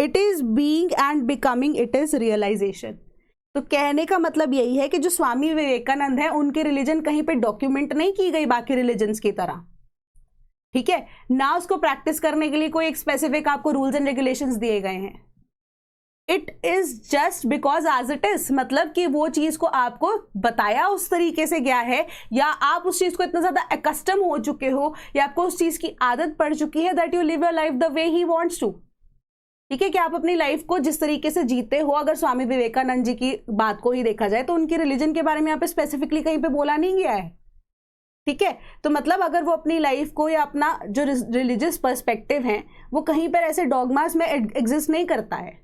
it is being and becoming, it is realisation. तो कहने का मतलब यही है कि जो स्वामी विवेकानंद है उनके रिलीजन कहीं पे डॉक्यूमेंट नहीं की गई बाकी रिलीजन्स की तरह, ठीक है ना, उसको प्रैक्टिस करने के लिए कोई एक स्पेसिफिक आपको रूल्स एंड रेगुलेशंस दिए गए हैं। It is just because as it is, मतलब कि वो चीज को आपको बताया उस तरीके से गया है या आप उस चीज को इतना ज्यादा अकस्टम हो चुके हो या आपको उस चीज की आदत पड़ चुकी है that you live your life the way he wants to, ठीक है कि आप अपनी लाइफ को जिस तरीके से जीते हो। अगर स्वामी विवेकानंद जी की बात को ही देखा जाए तो उनके रिलीजन के बारे में यहाँ पे स्पेसिफिकली कहीं पे बोला नहीं गया है, ठीक है। तो मतलब अगर वो अपनी लाइफ को या अपना जो रिलीजियस पर्सपेक्टिव है वो कहीं पर ऐसे डॉगमास में एग्जिस्ट नहीं करता है,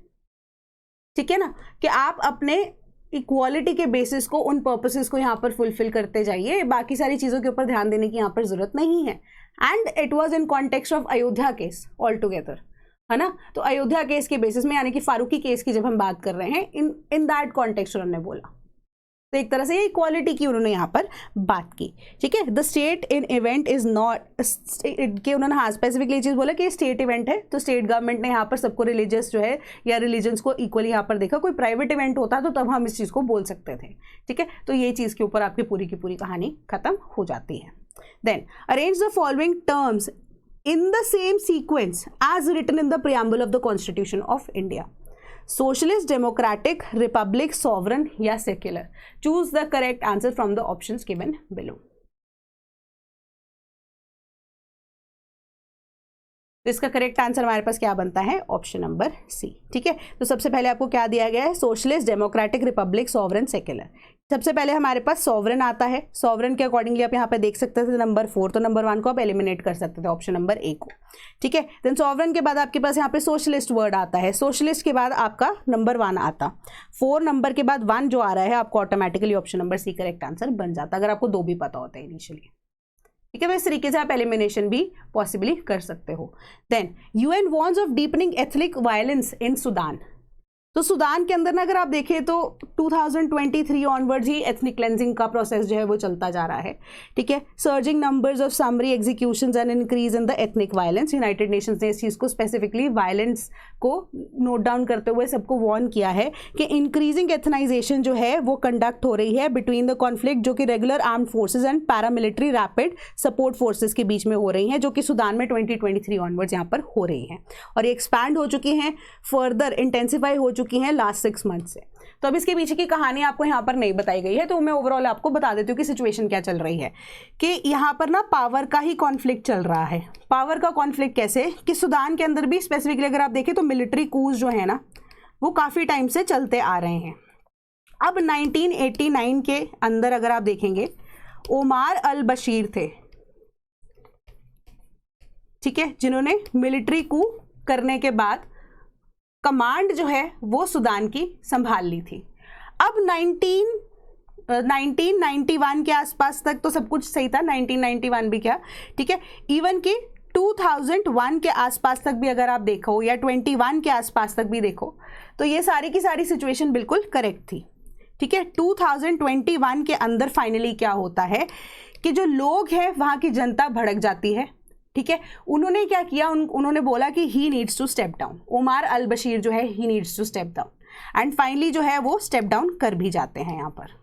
ठीक है ना, कि आप अपने इक्वालिटी के बेसिस को उन पर्पसेस को यहाँ पर फुलफिल करते जाइए, बाकी सारी चीज़ों के ऊपर ध्यान देने की यहाँ पर जरूरत नहीं है। And it was in context of Ayodhya case all together, है ना। तो अयोध्या केस के बेसिस में यानी कि फारूकी केस की जब हम बात कर रहे हैं इन दैट कॉन्टेक्स्ट उन्होंने बोला, तो एक तरह से ये इक्वालिटी की उन्होंने यहाँ पर बात की, ठीक है। The state in event is not के उन्होंने हाँ स्पेसिफिकली चीज़ बोला कि स्टेट इवेंट है, तो स्टेट गवर्नमेंट ने यहाँ पर सबको रिलीजियस जो है या रिलीजन्स को इक्वली यहाँ पर देखा। कोई प्राइवेट इवेंट होता तो तब हम इस चीज़ को बोल सकते थे, ठीक है। तो ये चीज़ के ऊपर आपकी पूरी की पूरी कहानी खत्म हो जाती है। Then arrange the following terms in the same sequence as written in the preamble of the constitution of India, socialist, democratic, republic, sovereign या secular. Choose the correct answer from the options given below. तो इसका correct answer हमारे पास क्या बनता है, option number सी, ठीक है। तो सबसे पहले आपको क्या दिया गया है, socialist, democratic, republic, sovereign, secular. सबसे पहले हमारे पास सॉवरन आता है, सॉवरन के अकॉर्डिंगली आप यहाँ पे देख सकते थे नंबर 4, तो नंबर 1 को आप एलिमिनेट कर सकते थे, ऑप्शन नंबर ए को, ठीक है। देन सॉवरन के बाद आपके पास यहाँ पे सोशलिस्ट वर्ड आता है, सोशलिस्ट के बाद आपका नंबर 1 आता, 4 नंबर के बाद 1 जो आ रहा है आपको automatically option number C correct answer बन जाता, अगर आपको 2 भी पता होता है इनिशियली, ठीक है। तो इस तरीके से आप एलिमिनेशन भी पॉसिबली कर सकते हो। Then UN warns of deepening ethnic violence in Sudan. तो सूडान के अंदर ना अगर आप देखें तो 2023 ऑनवर्ड्स ही एथनिक क्लेंजिंग का प्रोसेस जो है वो चलता जा रहा है, ठीक है। Surging numbers of summary executions and increase in the ethnic violence. United Nations ने इस चीज़ को स्पेसिफिकली वायलेंस को नोट डाउन करते हुए सबको वार्न किया है कि इंक्रीजिंग एथनाइजेशन जो है वो कंडक्ट हो रही है बिटवीन द कॉन्फ्लिक्ट, जो कि regular armed forces and paramilitary rapid support forces के बीच में हो रही हैं, जो कि सूडान में 2023 ऑनवर्ड्स यहाँ पर हो रही हैं और ये एक्सपैंड हो चुकी हैं, फर्दर इंटेंसिफाई हो चुकी हैं लास्ट 6 मंथ से। तो अब इसके पीछे की कहानी आपको यहाँ पर नहीं बताई गई है, तो मैं ओवरऑल आपको बता देती हूँ कि सिचुएशन क्या चल रही है, कि यहाँ पर ना पावर का ही कॉन्फ्लिक्ट चल रहा है। पावर का कॉन्फ्लिक्ट कैसे कि सूडान के अंदर भी स्पेसिफिकली अगर आप देखें तो मिलिट्री कूज जो है ना वो काफ़ी टाइम से चलते आ रहे हैं। अब 1989 के अंदर अगर आप देखेंगे ओमार अल बशीर थे, ठीक है, जिन्होंने मिलिट्री कू करने के बाद कमांड जो है वो सूडान की संभाल ली थी। अब 1991 के आसपास तक तो सब कुछ सही था, 1991 भी क्या, ठीक है, इवन कि 2001 के आसपास तक भी अगर आप देखो या 21 के आसपास तक भी देखो तो ये सारी की सारी सिचुएशन बिल्कुल करेक्ट थी, ठीक है। 2021 के अंदर फाइनली क्या होता है कि जो लोग हैं वहाँ की जनता भड़क जाती है, ठीक है, उन्होंने क्या किया, उन्होंने बोला कि he needs to step down, Omar al Bashir जो है he needs to step down and finally जो है वो स्टेप डाउन कर भी जाते हैं यहाँ पर।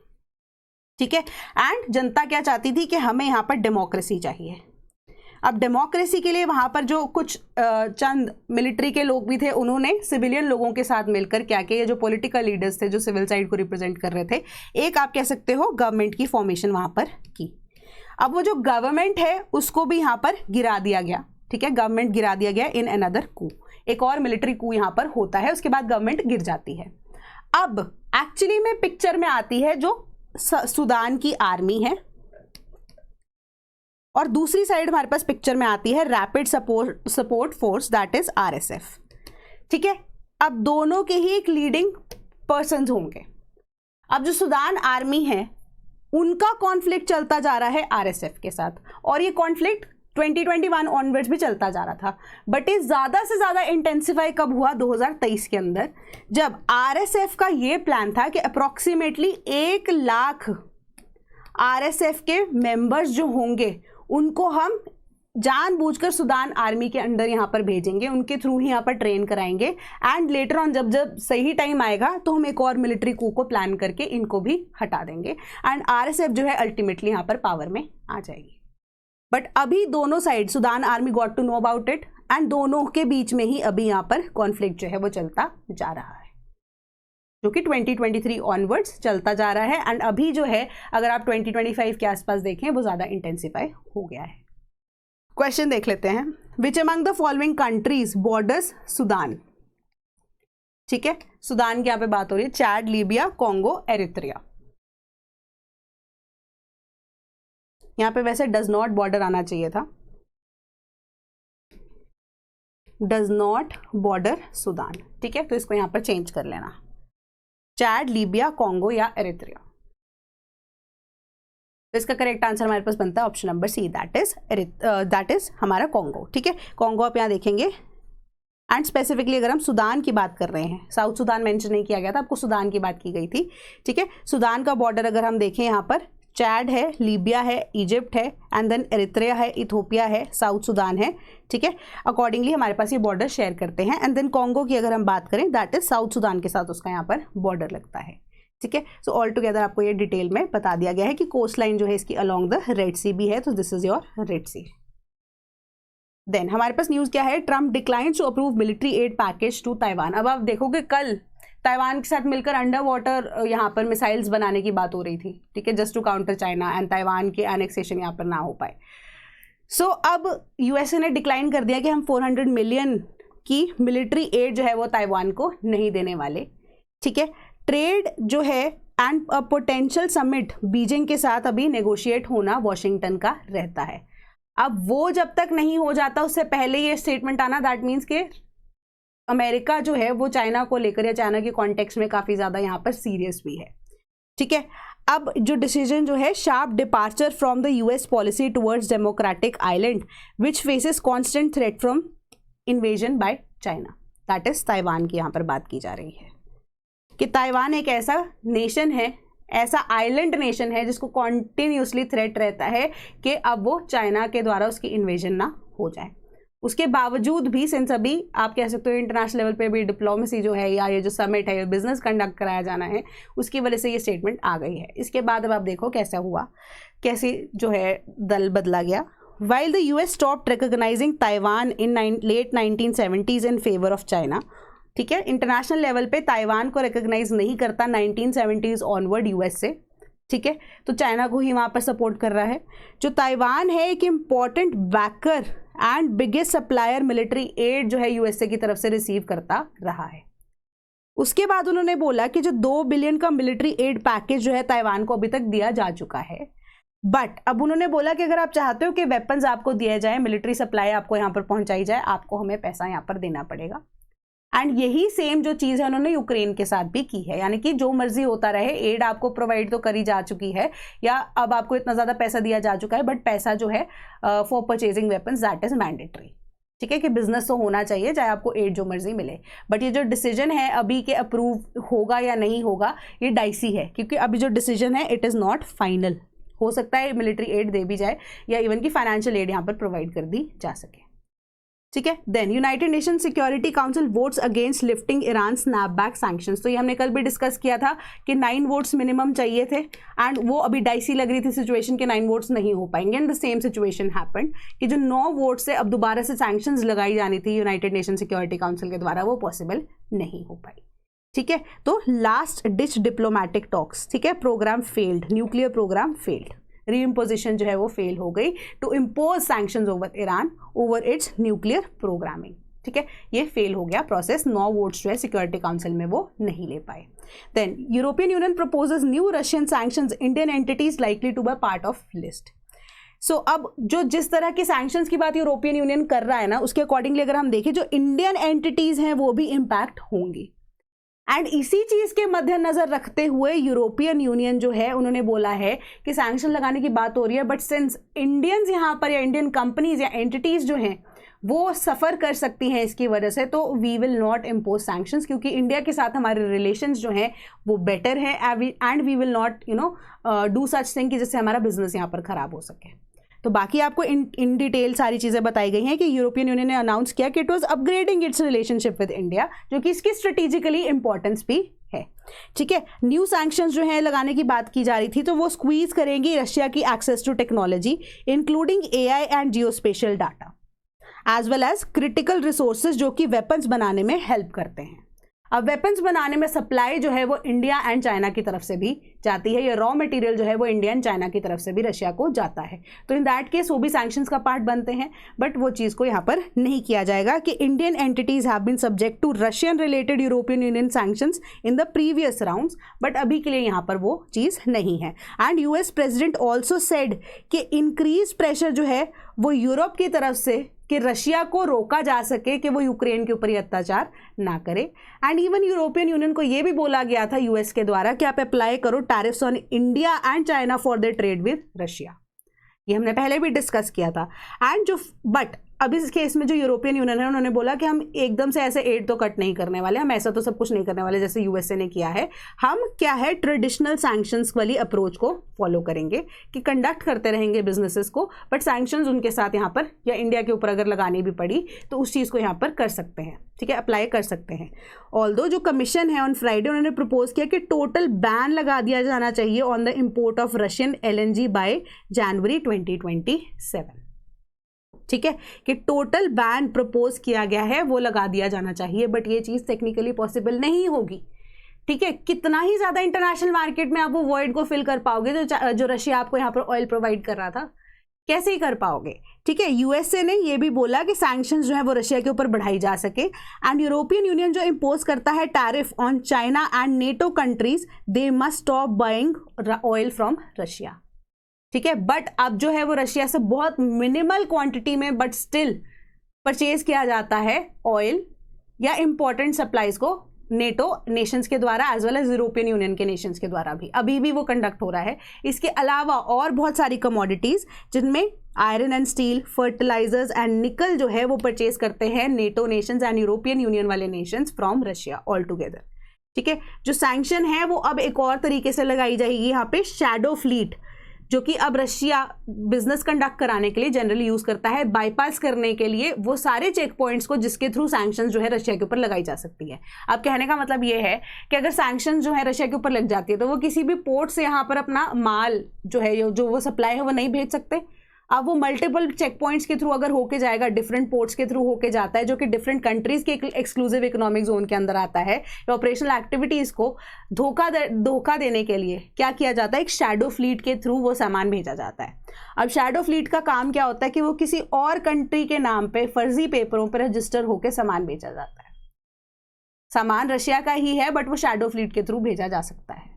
ठीक है, एंड जनता क्या चाहती थी कि हमें यहाँ पर डेमोक्रेसी चाहिए। अब डेमोक्रेसी के लिए वहाँ पर जो कुछ चंद मिलिट्री के लोग भी थे, उन्होंने सिविलियन लोगों के साथ मिलकर क्या किया, ये जो पॉलिटिकल लीडर्स थे जो सिविल साइड को रिप्रेजेंट कर रहे थे, एक आप कह सकते हो गवर्नमेंट की फॉर्मेशन वहाँ पर की। अब वो जो गवर्नमेंट है उसको भी यहाँ पर गिरा दिया गया। ठीक है, गवर्नमेंट गिरा दिया गया इन अनदर कू, एक और मिलिट्री कू यहाँ पर होता है, उसके बाद गवर्नमेंट गिर जाती है। अब एक्चुअली में पिक्चर में आती है जो सूडान की आर्मी है और दूसरी साइड हमारे पास पिक्चर में आती है rapid support force that is RSF. ठीक है, अब दोनों के ही एक लीडिंग पर्सन्स होंगे। अब जो सूडान आर्मी है उनका कॉन्फ्लिक्ट चलता जा रहा है आरएसएफ के साथ और ये कॉन्फ्लिक्ट 2021 ऑनवर्ड्स भी चलता जा रहा था, बट ये ज़्यादा से ज़्यादा इंटेंसिफाई कब हुआ, 2023 के अंदर, जब आरएसएफ का ये प्लान था कि अप्रॉक्सीमेटली 1 लाख आरएसएफ के मेंबर्स जो होंगे उनको हम जानबूझकर सूडान आर्मी के अंडर यहाँ पर भेजेंगे, उनके थ्रू ही यहाँ पर ट्रेन कराएंगे एंड लेटर ऑन जब सही टाइम आएगा तो हम एक और मिलिट्री कू को प्लान करके इनको भी हटा देंगे एंड आरएसएफ जो है अल्टीमेटली यहाँ पर पावर में आ जाएगी। बट अभी दोनों side, Sudan army got to know about it and दोनों के बीच में ही अभी यहाँ पर कॉन्फ्लिक्ट जो है वो चलता जा रहा है, जो कि 2023 ऑनवर्ड्स चलता जा रहा है एंड अभी जो है अगर आप 2025 के आसपास देखें वो ज़्यादा इंटेंसिफाई हो गया है। क्वेश्चन देख लेते हैं, विच among the following countries borders Sudan. ठीक है, सूडान की यहाँ पे बात हो रही है, चैड, लीबिया, कॉन्गो, एरित्रिया। यहाँ पे वैसे डज नॉट बॉर्डर आना चाहिए था, डज नॉट बॉर्डर सूडान। ठीक है, तो इसको यहाँ पर चेंज कर लेना, चैड, लीबिया, कॉन्गो या एरित्रिया। तो इसका करेक्ट आंसर हमारे पास बनता है option number C, that is हमारा कॉन्गो। ठीक है, कॉन्गो आप यहाँ देखेंगे एंड स्पेसिफिकली अगर हम सूडान की बात कर रहे हैं, साउथ सूडान मेंशन नहीं किया गया था, आपको सूडान की बात की गई थी। ठीक है, सूडान का बॉर्डर अगर हम देखें यहाँ पर चैड है, लीबिया है, इजिप्ट है एंड देन एरित्रिया है, इथोपिया है, साउथ सूडान है। ठीक है, अकॉर्डिंगली हमारे पास ये बॉर्डर शेयर करते हैं एंड देन कॉन्गो की अगर हम बात करें दैट इज साउथ सूडान के साथ उसका यहाँ पर बॉर्डर लगता है। ठीक है, सो ऑल टुगेदर आपको ये डिटेल में बता दिया गया है कि कोस्ट लाइन जो है इसकी अलोंग द रेड सी भी है, तो this is your Red Sea. Then हमारे पास न्यूज़ क्या है, Trump declines to approve military aid package to Taiwan. अब आप देखोगे कल ताइवान के साथ मिलकर अंडर वाटर यहाँ पर मिसाइल्स बनाने की बात हो रही थी। ठीक है, just to counter China and Taiwan के एनेक्सेशन यहाँ पर ना हो पाए। सो अब यूएसए ने डिक्लाइन कर दिया कि हम 400 मिलियन की मिलिट्री एड जो है वो ताइवान को नहीं देने वाले। ठीक है, ट्रेड जो है एंड पोटेंशियल समिट बीजिंग के साथ अभी नेगोशिएट होना वॉशिंगटन का रहता है। अब वो जब तक नहीं हो जाता उससे पहले ये स्टेटमेंट आना, दैट मीन्स के अमेरिका जो है वो चाइना को लेकर या चाइना के कॉन्टेक्स्ट में काफ़ी ज़्यादा यहाँ पर सीरियस भी है। ठीक है, अब जो डिसीजन जो है, sharp departure from the US policy towards democratic island which faces constant threat from invasion by China, that is Taiwan की यहाँ पर बात की जा रही है कि ताइवान एक ऐसा नेशन है, ऐसा आइलैंड नेशन है जिसको कॉन्टिन्यूसली थ्रेट रहता है कि अब वो चाइना के द्वारा उसकी इन्वेजन ना हो जाए। उसके बावजूद भी सिंस अभी आप कह सकते हो इंटरनेशनल लेवल पे भी डिप्लोमेसी जो है या ये जो समिट है, ये बिजनेस कंडक्ट कराया जाना है, उसकी वजह से ये स्टेटमेंट आ गई है। इसके बाद अब आप देखो कैसा हुआ, कैसे जो है दल बदला गया। While the US stopped recognizing Taiwan in late 1970s in favour of China. ठीक है, इंटरनेशनल लेवल पे ताइवान को रिकॉग्नाइज नहीं करता 1970s ऑनवर्ड यूएस से। ठीक है, तो चाइना को ही वहाँ पर सपोर्ट कर रहा है। जो ताइवान है एक important backer and biggest supplier military aid जो है यूएसए की तरफ से रिसीव करता रहा है। उसके बाद उन्होंने बोला कि जो 2 बिलियन का मिलिट्री एड पैकेज जो है ताइवान को अभी तक दिया जा चुका है, बट अब उन्होंने बोला कि अगर आप चाहते हो कि वेपन्स आपको दिए जाए, मिलिट्री सप्लाई आपको यहाँ पर पहुँचाई जाए, आपको हमें पैसा यहाँ पर देना पड़ेगा। एंड यही सेम जो चीज़ है उन्होंने यूक्रेन के साथ भी की है, यानी कि जो मर्जी होता रहे, एड आपको प्रोवाइड तो करी जा चुकी है या अब आपको इतना ज़्यादा पैसा दिया जा चुका है, बट पैसा जो है for purchasing weapons that is mandatory. ठीक है, कि बिजनेस तो होना चाहिए चाहे आपको एड जो मर्जी मिले, बट ये जो डिसीजन है अभी के अप्रूव होगा या नहीं होगा ये डाइसी है, क्योंकि अभी जो डिसीजन है इट इज़ नॉट फाइनल। हो सकता है मिलिट्री एड दे भी जाए या इवन की फाइनेंशियल एड यहाँ पर प्रोवाइड कर दी जा सके, ठीक है। Then United Nation Security Council votes against lifting Iran snapback sanctions. तो ये हमने कल भी डिस्कस किया था कि 9 वोट्स मिनिमम चाहिए थे एंड वो अभी डाइसी लग रही थी सिचुएशन के 9 वोट्स नहीं हो पाएंगे and the same situation happened कि जो 9 वोट से अब दोबारा से सैंक्शंस लगाई जानी थी यूनाइटेड नेशन सिक्योरिटी काउंसिल के द्वारा वो पॉसिबल नहीं हो पाई, ठीक है। तो लास्ट डिच डिप्लोमेटिक टॉक्स, ठीक है, programme failed, nuclear programme failed, reimposition जो है वो फेल हो गई to impose sanctions over Iran over its nuclear programming, ठीक है, ये फेल हो गया प्रोसेस, 9 वोट्स जो है सिक्योरिटी काउंसिल में वो नहीं ले पाए। Then European Union proposes new Russian sanctions, Indian entities likely to be part of list. So अब जो जिस तरह के सैंक्शंस की बात यूरोपियन यूनियन कर रहा है ना, उसके अकॉर्डिंगली अगर हम देखें जो इंडियन एंटिटीज हैं वो भी इम्पैक्ट होंगी एंड इसी चीज के मद्देनजर रखते हुए यूरोपियन यूनियन जो है उन्होंने बोला है कि सैंक्शन लगाने की बात हो रही है बट सिंस इंडियंस यहाँ पर या इंडियन कंपनीज या एंटिटीज जो हैं वो सफ़र कर सकती हैं इसकी वजह से, तो we will not impose sanctions क्योंकि इंडिया के साथ हमारे रिलेशंस जो हैं वो बेटर है and we will not do such thing कि जिससे हमारा बिजनेस यहाँ पर ख़राब हो सके। तो बाकी आपको इन डिटेल सारी चीज़ें बताई गई हैं कि यूरोपियन यूनियन ने अनाउंस किया कि it was upgrading it's relationship with India, जो कि इसकी स्ट्रेटेजिकली इंपॉर्टेंस भी है, ठीक है। न्यू सैंक्शंस जो है लगाने की बात की जा रही थी तो वो स्क्वीज करेंगी रशिया की access to technology including AI and geospatial data as well as critical resources जो कि वेपन्स बनाने में हेल्प करते हैं। अब वेपन्स बनाने में सप्लाई जो है वो इंडिया एंड चाइना की तरफ से भी जाती है, या रॉ मटेरियल जो है वो इंडिया एंड चाइना की तरफ से भी रशिया को जाता है, तो इन दैट केस वो भी सैंक्शंस का पार्ट बनते हैं बट वो चीज़ को यहाँ पर नहीं किया जाएगा कि Indian entities have been subject to Russian related European Union sanctions in the previous rounds, but अभी के लिए यहाँ पर वो चीज़ नहीं है। And US president also said कि इंक्रीज प्रेशर जो है वो यूरोप की तरफ से कि रशिया को रोका जा सके कि वो यूक्रेन के ऊपर ही अत्याचार ना करे एंड इवन यूरोपियन यूनियन को ये भी बोला गया था US के द्वारा कि आप अप्लाई करो tariffs on India and China for the trade with Russia, ये हमने पहले भी डिस्कस किया था। एंड जो बट अब इस केस में जो यूरोपियन यूनियन है उन्होंने बोला कि हम एकदम से ऐसे एड तो कट नहीं करने वाले, हम ऐसा तो सब कुछ नहीं करने वाले जैसे USA ने किया है, हम क्या है ट्रेडिशनल सैंक्शंस वाली अप्रोच को फॉलो करेंगे कि कंडक्ट करते रहेंगे बिजनेसेस को बट सैंक्शंस उनके साथ यहाँ पर या इंडिया के ऊपर अगर लगानी भी पड़ी तो उस चीज़ को यहाँ पर कर सकते हैं, ठीक है, अप्लाई कर सकते हैं। ऑल्दो जो कमीशन है ऑन फ्राइडे उन्होंने प्रपोज किया कि टोटल बैन लगा दिया जाना चाहिए on the import of Russian LNG bye जनवरी 2027, ठीक है, कि टोटल बैन प्रपोज किया गया है वो लगा दिया जाना चाहिए बट ये चीज़ टेक्निकली पॉसिबल नहीं होगी, ठीक है। कितना ही ज़्यादा इंटरनेशनल मार्केट में आप वो वॉइड को फिल कर पाओगे जो रशिया आपको यहाँ पर ऑयल प्रोवाइड कर रहा था, कैसे ही कर पाओगे, ठीक है। USA ने ये भी बोला कि सैंक्शंस जो है वो रशिया के ऊपर बढ़ाई जा सके एंड यूरोपियन यूनियन जो इम्पोज करता है tariff on China and NATO countries they must stop buying oil from Russia, ठीक है। बट अब जो है वो रशिया से बहुत मिनिमल क्वांटिटी में बट स्टिल परचेज किया जाता है ऑयल या इंपॉर्टेंट सप्लाईज को NATO नेशंस के द्वारा as well as European Union के नेशंस के द्वारा भी अभी भी वो कंडक्ट हो रहा है। इसके अलावा और बहुत सारी कमोडिटीज़ जिनमें iron and steel, fertilisers and nickel जो है वो परचेज करते हैं NATO nations and European Union वाले nations from Russia all together, ठीक है। जो सैंक्शन है वो अब एक और तरीके से लगाई जाएगी यहाँ पे, शैडो फ्लीट जो कि अब रशिया बिजनेस कंडक्ट कराने के लिए जनरली यूज करता है, बाईपास करने के लिए वो सारे चेक पॉइंट्स को जिसके थ्रू सैंक्शंस जो है रशिया के ऊपर लगाई जा सकती है। अब कहने का मतलब ये है कि अगर सैंक्शंस जो है रशिया के ऊपर लग जाती है तो वो किसी भी पोर्ट से यहाँ पर अपना माल जो है जो वो सप्लाई है वो नहीं भेज सकते। अब वो मल्टीपल चेक पॉइंट्स के थ्रू अगर होके जाएगा, डिफरेंट पोर्ट्स के थ्रू होके जाता है जो कि डिफरेंट कंट्रीज के एक्सक्लूसिव इकोनॉमिक जोन के अंदर आता है, ऑपरेशनल एक्टिविटीज़ को धोखा देने के लिए क्या किया जाता है, एक शैडो फ्लीट के थ्रू वो सामान भेजा जाता है। अब शैडो फ्लीट का काम क्या होता है कि वो किसी और कंट्री के नाम पे फर्जी पेपरों पर रजिस्टर होकर सामान भेजा जाता है, सामान रशिया का ही है बट वो शैडो फ्लीट के थ्रू भेजा जा सकता है,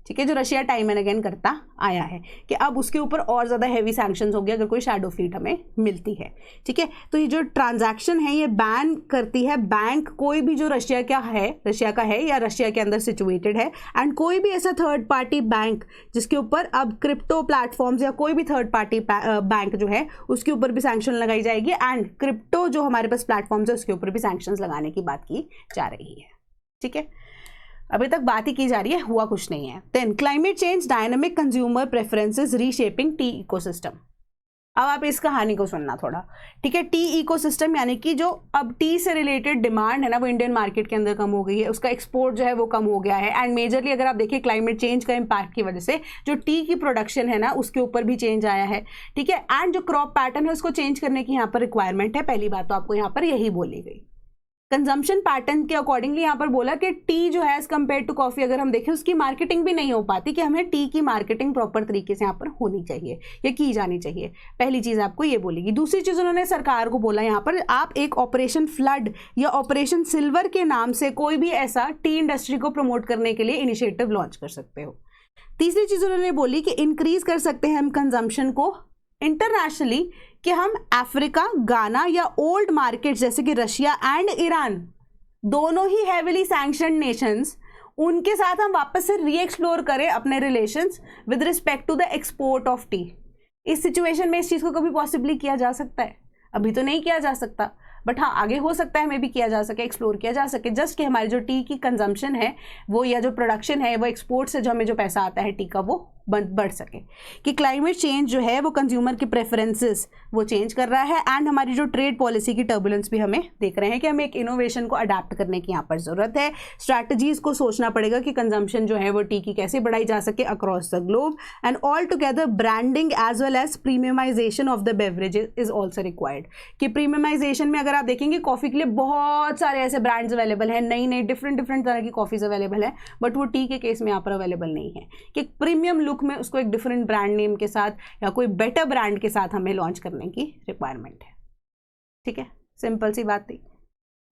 ठीक है, जो रशिया टाइम एंड अगेन करता आया है कि अब उसके ऊपर और ज़्यादा हैवी सैंक्शंस हो गया अगर कोई शैडो फ्लीट हमें मिलती है, ठीक है। तो ये जो ट्रांजैक्शन है ये बैन करती है बैंक, कोई भी जो रशिया का है या रशिया के अंदर सिचुएटेड है एंड कोई भी ऐसा थर्ड पार्टी बैंक जिसके ऊपर अब क्रिप्टो प्लेटफॉर्म्स या कोई भी थर्ड पार्टी बैंक जो है उसके ऊपर भी सैंक्शन लगाई जाएगी एंड क्रिप्टो जो हमारे पास प्लेटफॉर्म्स है उसके ऊपर भी सैंक्शंस लगाने की बात की जा रही है, ठीक है। अभी तक बात ही की जा रही है, हुआ कुछ नहीं है। Then climate change, dynamic consumer preferences, reshaping tea ecosystem. अब आप इस कहानी को सुनना थोड़ा, ठीक है। टी इकोसिस्टम यानी कि जो अब टी से रिलेटेड डिमांड है ना वो इंडियन मार्केट के अंदर कम हो गई है, उसका एक्सपोर्ट जो है वो कम हो गया है। एंड मेजरली अगर आप देखिए क्लाइमेट चेंज का इम्पैक्ट की वजह से जो टी की प्रोडक्शन है ना उसके ऊपर भी चेंज आया है, ठीक है। एंड जो क्रॉप पैटर्न है उसको चेंज करने की यहाँ पर रिक्वायरमेंट है। पहली बात तो आपको यहाँ पर यही बोली गई। कंजम्पशन पैटर्न के अकॉर्डिंगली यहाँ पर बोला कि टी जो है एज कम्पेयर टू कॉफी अगर हम देखें उसकी मार्केटिंग भी नहीं हो पाती, कि हमें टी की मार्केटिंग प्रॉपर तरीके से यहाँ पर होनी चाहिए या की जानी चाहिए। पहली चीज आपको ये बोलेगी। दूसरी चीज उन्होंने सरकार को बोला यहाँ पर आप एक ऑपरेशन फ्लड या ऑपरेशन सिल्वर के नाम से कोई भी ऐसा टी इंडस्ट्री को प्रमोट करने के लिए इनिशिएटिव लॉन्च कर सकते हो। तीसरी चीज उन्होंने बोली कि इंक्रीज कर सकते हैं हम कंजम्पशन को इंटरनेशनली, कि हम अफ्रीका, गाना या ओल्ड मार्केट जैसे कि रशिया एंड ईरान, दोनों ही हेविली सैंक्शन्ड नेशंस, उनके साथ हम वापस से रीएक्सप्लोर करें अपने relations with respect to the export of tea. इस सिचुएशन में इस चीज़ को कभी पॉसिबली किया जा सकता है? अभी तो नहीं किया जा सकता, बट हाँ आगे हो सकता है मे भी किया जा सके, एक्सप्लोर किया जा सके, जस्ट कि हमारी जो टी की कंजम्पशन है वो या जो प्रोडक्शन है वो एक्सपोर्ट से जो हमें जो पैसा आता है टी का वो बढ़ सके। कि क्लाइमेट चेंज जो है वो कंज्यूमर की प्रेफरेंसेस वो चेंज कर रहा है। एंड हमारी जो ट्रेड पॉलिसी की टर्बुलेंस भी हमें देख रहे हैं कि हमें एक इनोवेशन को अडाप्ट करने की यहाँ पर ज़रूरत है। स्ट्रैटेजीज को सोचना पड़ेगा कि कंजम्पशन जो है वो टी की कैसे बढ़ाई जा सके across the globe. And all together branding as well as premiumisation of the beverages is also required. कि प्रीमियमाइजेशन में अगर आप देखेंगे कॉफ़ी के लिए बहुत सारे ऐसे ब्रांड्स अवेलेबल हैं, नई नई डिफरेंट तरह की कॉफ़ीज अवेलेबल है, बट वो टी के केस में यहाँ पर अवेलेबल नहीं है। कि प्रीमियम लुक में उसको एक डिफरेंट ब्रांड नेम के साथ या कोई बेटर ब्रांड के साथ हमें लॉन्च करने की रिक्वायरमेंट है, ठीक है। सिंपल सी बात थी।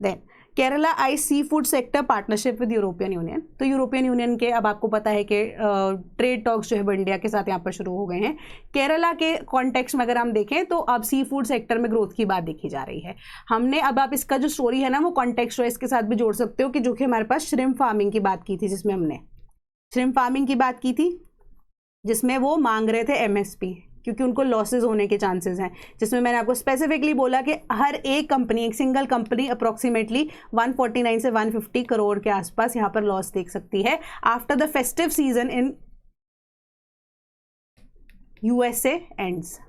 Then Kerala eyes seafood sector partnership with European Union. तो यूरोपियन यूनियन के अब आपको पता है कि ट्रेड टॉक्स जो है वो इंडिया के साथ यहाँ पर शुरू हो गए हैं। केरला के कॉन्टेक्स्ट में अगर हम देखें तो अब सी फूड सेक्टर में ग्रोथ की बात देखी जा रही है। हमने अब आप इसका जो स्टोरी है ना वो कॉन्टेक्स्ट जो है इसके साथ भी जोड़ सकते हो, कि जो कि हमारे पास श्रिम्प फार्मिंग की बात की थी, जिसमें हमने श्रिम्प फार्मिंग की बात की थी, जिसमें वो मांग रहे थे एमएसपी क्योंकि उनको लॉसेस होने के चांसेस हैं। जिसमें मैंने आपको स्पेसिफिकली बोला कि हर एक कंपनी, एक सिंगल कंपनी अप्रॉक्सीमेटली 149 से 150 करोड़ के आसपास यहाँ पर लॉस देख सकती है after the festive season in USA ends.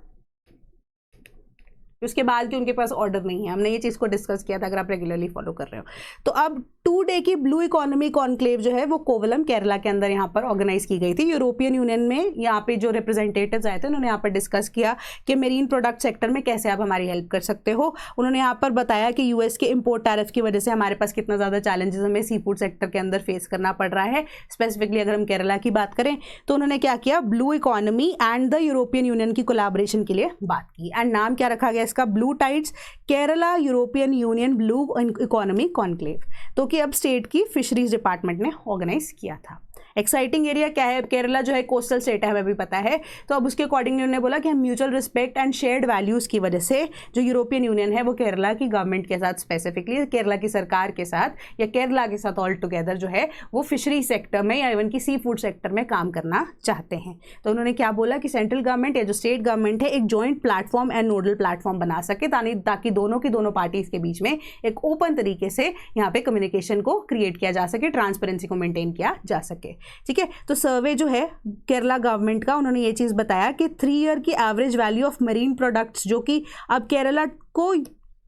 उसके बाद कि उनके पास ऑर्डर नहीं है। हमने ये चीज़ को डिस्कस किया था अगर आप रेगुलरली फॉलो कर रहे हो तो। अब 2 डे की ब्लू इकोनॉमी कॉन्क्लेव जो है वो कोवलम केरला के अंदर यहाँ पर ऑर्गेनाइज की गई थी। यूरोपियन यूनियन में यहाँ पे जो रिप्रेजेंटेटिव्स आए थे उन्होंने यहाँ पर डिस्कस किया कि मेरीन प्रोडक्ट सेक्टर में कैसे आप हमारी हेल्प कर सकते हो। उन्होंने यहाँ पर बताया कि यूएस के इम्पोर्ट टैरिफ की वजह से हमारे पास कितना ज़्यादा चैलेंजेस हमें सी फूड सेक्टर के अंदर फेस करना पड़ रहा है। स्पेसिफिकली अगर हम केरला की बात करें तो उन्होंने क्या किया, blue economy and the European union की कोलैबोरेशन के लिए बात की। एंड नाम क्या रखा गया इसका, blue tides Kerala European union blue economy conclave, तो कि अब स्टेट की फिशरीज डिपार्टमेंट ने ऑर्गेनाइज किया था। एक्साइटिंग एरिया क्या है, केरला जो है कोस्टल स्टेट है हमें भी पता है, तो अब उसके अकॉर्डिंगली उन्होंने बोला कि हम mutual respect and shared values की वजह से जो यूरोपियन यूनियन है वो केरला की गवर्नमेंट के साथ, स्पेसिफिकली केरला की सरकार के साथ या केरला के साथ ऑल टुगेदर जो है वो फिशरी सेक्टर में या इवन की सी फूड सेक्टर में काम करना चाहते हैं। तो उन्होंने क्या बोला कि सेंट्रल गवर्नमेंट या जो स्टेट गवर्नमेंट है एक joint platform and nodal platform बना सके ताकि दोनों पार्टीज के बीच में एक ओपन तरीके से यहाँ पे कम्युनिकेशन को क्रिएट किया जा सके, ट्रांसपेरेंसी को मेंटेन किया जा सके, ठीक है। तो सर्वे जो है केरला गवर्नमेंट का, उन्होंने ये चीज़ बताया कि 3 ईयर की average value of marine products जो कि अब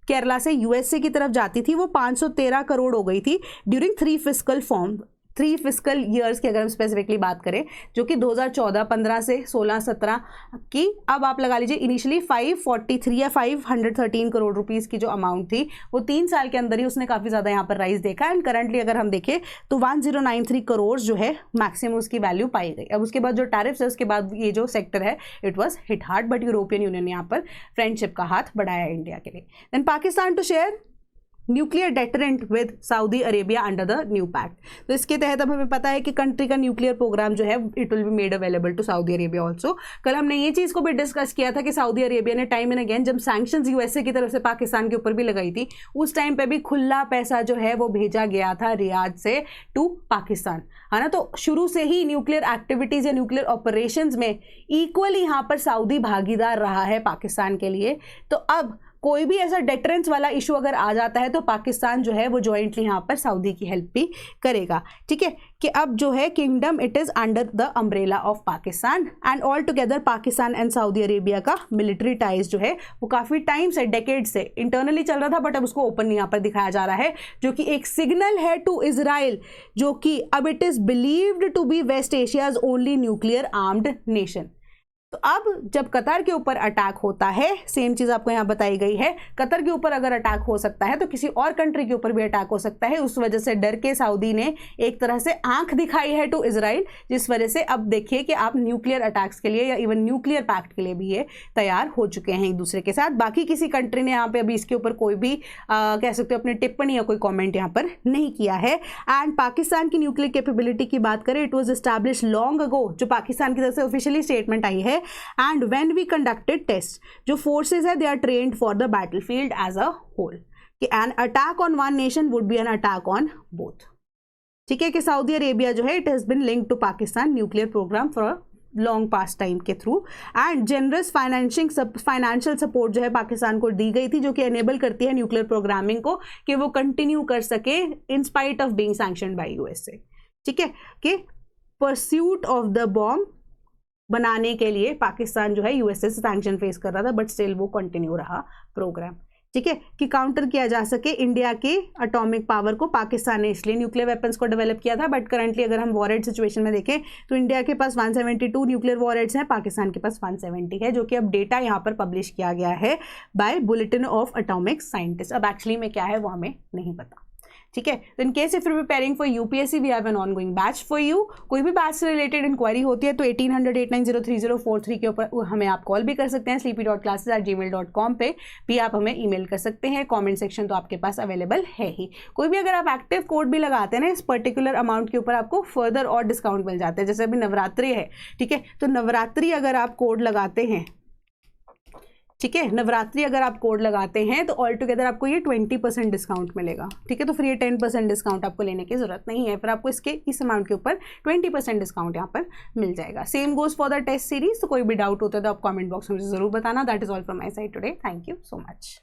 केरला से यूएसए की तरफ जाती थी वो 513 करोड़ हो गई थी ड्यूरिंग 3 फिस्कल ईयर्स की अगर हम स्पेसिफिकली बात करें, जो कि 2014-15 से 16-17 की। अब आप लगा लीजिए इनिशियली 543 या 513 करोड़ रुपीस की जो अमाउंट थी वो 3 साल के अंदर ही उसने काफ़ी ज़्यादा यहाँ पर राइज देखा। एंड करंटली अगर हम देखें तो 1093 करोड़ जो है मैक्सिमम उसकी वैल्यू पाई गई। अब उसके बाद जो टैरिफ्स है उसके बाद ये जो सेक्टर है it was hit hard, but European union ने यहाँ पर फ्रेंडशिप का हाथ बढ़ाया इंडिया के लिए। Then Pakistan to share nuclear deterrent with Saudi Arabia under the new pact. तो इसके तहत अब हमें पता है कि कंट्री का न्यूक्लियर प्रोग्राम जो है it will be made available to Saudi Arabia also. कल हमने ये चीज़ को भी डिस्कस किया था कि सऊदी अरेबिया ने टाइम एंड अगेन जब सैंक्शंस यूएसए की तरफ से पाकिस्तान के ऊपर भी लगाई थी उस टाइम पे भी खुला पैसा जो है वो भेजा गया था रियाद से टू पाकिस्तान, है ना। तो शुरू से ही न्यूक्लियर एक्टिविटीज़ या न्यूक्लियर ऑपरेशंस में इक्वली यहाँ पर सऊदी भागीदार रहा है पाकिस्तान के लिए। तो अब कोई भी ऐसा डेटरेंस वाला इशू अगर आ जाता है तो पाकिस्तान जो है वो जॉइंटली यहाँ पर सऊदी की हेल्प भी करेगा, ठीक है। कि अब जो है kingdom it is under the umbrella of Pakistan and all together Pakistan and Saudi Arabia का मिलिट्री टाइज जो है वो काफ़ी टाइम से, डेकेड से इंटरनली चल रहा था, बट अब उसको ओपनली यहाँ पर दिखाया जा रहा है, जो कि एक सिग्नल है टू इजराइल, जो कि अब it is believed to be West Asia's only nuclear armed nation. तो अब जब कतर के ऊपर अटैक होता है, सेम चीज़ आपको यहाँ बताई गई है, कतर के ऊपर अगर अटैक हो सकता है तो किसी और कंट्री के ऊपर भी अटैक हो सकता है। उस वजह से डर के सऊदी ने एक तरह से आंख दिखाई है टू इजराइल, जिस वजह से अब देखिए कि आप न्यूक्लियर अटैक्स के लिए या इवन न्यूक्लियर पैक्ट के लिए भी ये तैयार हो चुके हैं एक दूसरे के साथ। बाकी किसी कंट्री ने यहाँ पे अभी इसके ऊपर कोई भी कह सकते हो अपनी टिप्पणी या कोई कॉमेंट यहाँ पर नहीं किया है। एंड पाकिस्तान की न्यूक्लियर कैपेबिलिटी की बात करें, it was establish long ago, जो पाकिस्तान की तरफ से ऑफिशियली स्टेटमेंट आई है। And when we conducted test, जो फोर्सेज है they are trained for the battlefield as a whole, कि an attack on one nation would be an attack on both, ठीक है। कि सऊदी अरेबिया जो है it has been linked to Pakistan nuclear programme for long past time के through, and generous financial support जो है पाकिस्तान को दी गई थी, जो कि एनेबल करती है न्यूक्लियर प्रोग्रामिंग को कि वो कंटिन्यू कर सके in spite of being sanctioned by USA, ठीक है। कि परस्यूट ऑफ द बॉम्ब बनाने के लिए पाकिस्तान जो है यूएसए से सैंक्शन फेस कर रहा था, बट स्टिल वो कंटिन्यू रहा प्रोग्राम, ठीक है। कि काउंटर किया जा सके इंडिया के एटॉमिक पावर को, पाकिस्तान ने इसलिए न्यूक्लियर वेपन्स को डेवलप किया था। बट करंटली अगर हम वॉरहेड सिचुएशन में देखें तो इंडिया के पास 172 न्यूक्लियर वॉरहेड्स हैं, पाकिस्तान के पास 170 है, जो कि अब डेटा यहाँ पर पब्लिश किया गया है by Bulletin of Atomic Scientist. अब एक्चुअली में क्या है वो हमें नहीं पता, ठीक है। तो in case if you preparing for UPSC we have an ongoing batch for you. कोई भी बैच से रिलेटेड इंक्वायरी होती है तो 1800-890-3043 के ऊपर हमें आप कॉल भी कर सकते हैं, sleepy.classes@gmail.com पे भी आप हमें ईमेल कर सकते हैं। कमेंट सेक्शन तो आपके पास अवेलेबल है ही। कोई भी अगर आप एक्टिव कोड भी लगाते हैं ना इस पर्टिकुलर अमाउंट के ऊपर, आपको फर्दर और डिस्काउंट मिल जाते हैं। जैसे अभी नवरात्रि है, ठीक है, तो नवरात्रि अगर आप कोड लगाते हैं, ठीक है, नवरात्रि अगर आप कोड लगाते हैं तो ऑल टुगेदर आपको ये 20% डिस्काउंट मिलेगा, ठीक है। तो फिर ये 10% डिस्काउंट आपको लेने की जरूरत नहीं है, फिर आपको इसके इस अमाउंट के ऊपर 20% डिस्काउंट यहाँ पर मिल जाएगा। Same goes for the test series. तो कोई भी डाउट होता है तो आप कमेंट बॉक्स में ज़रूर बताना। That is all from my side today. Thank you so much.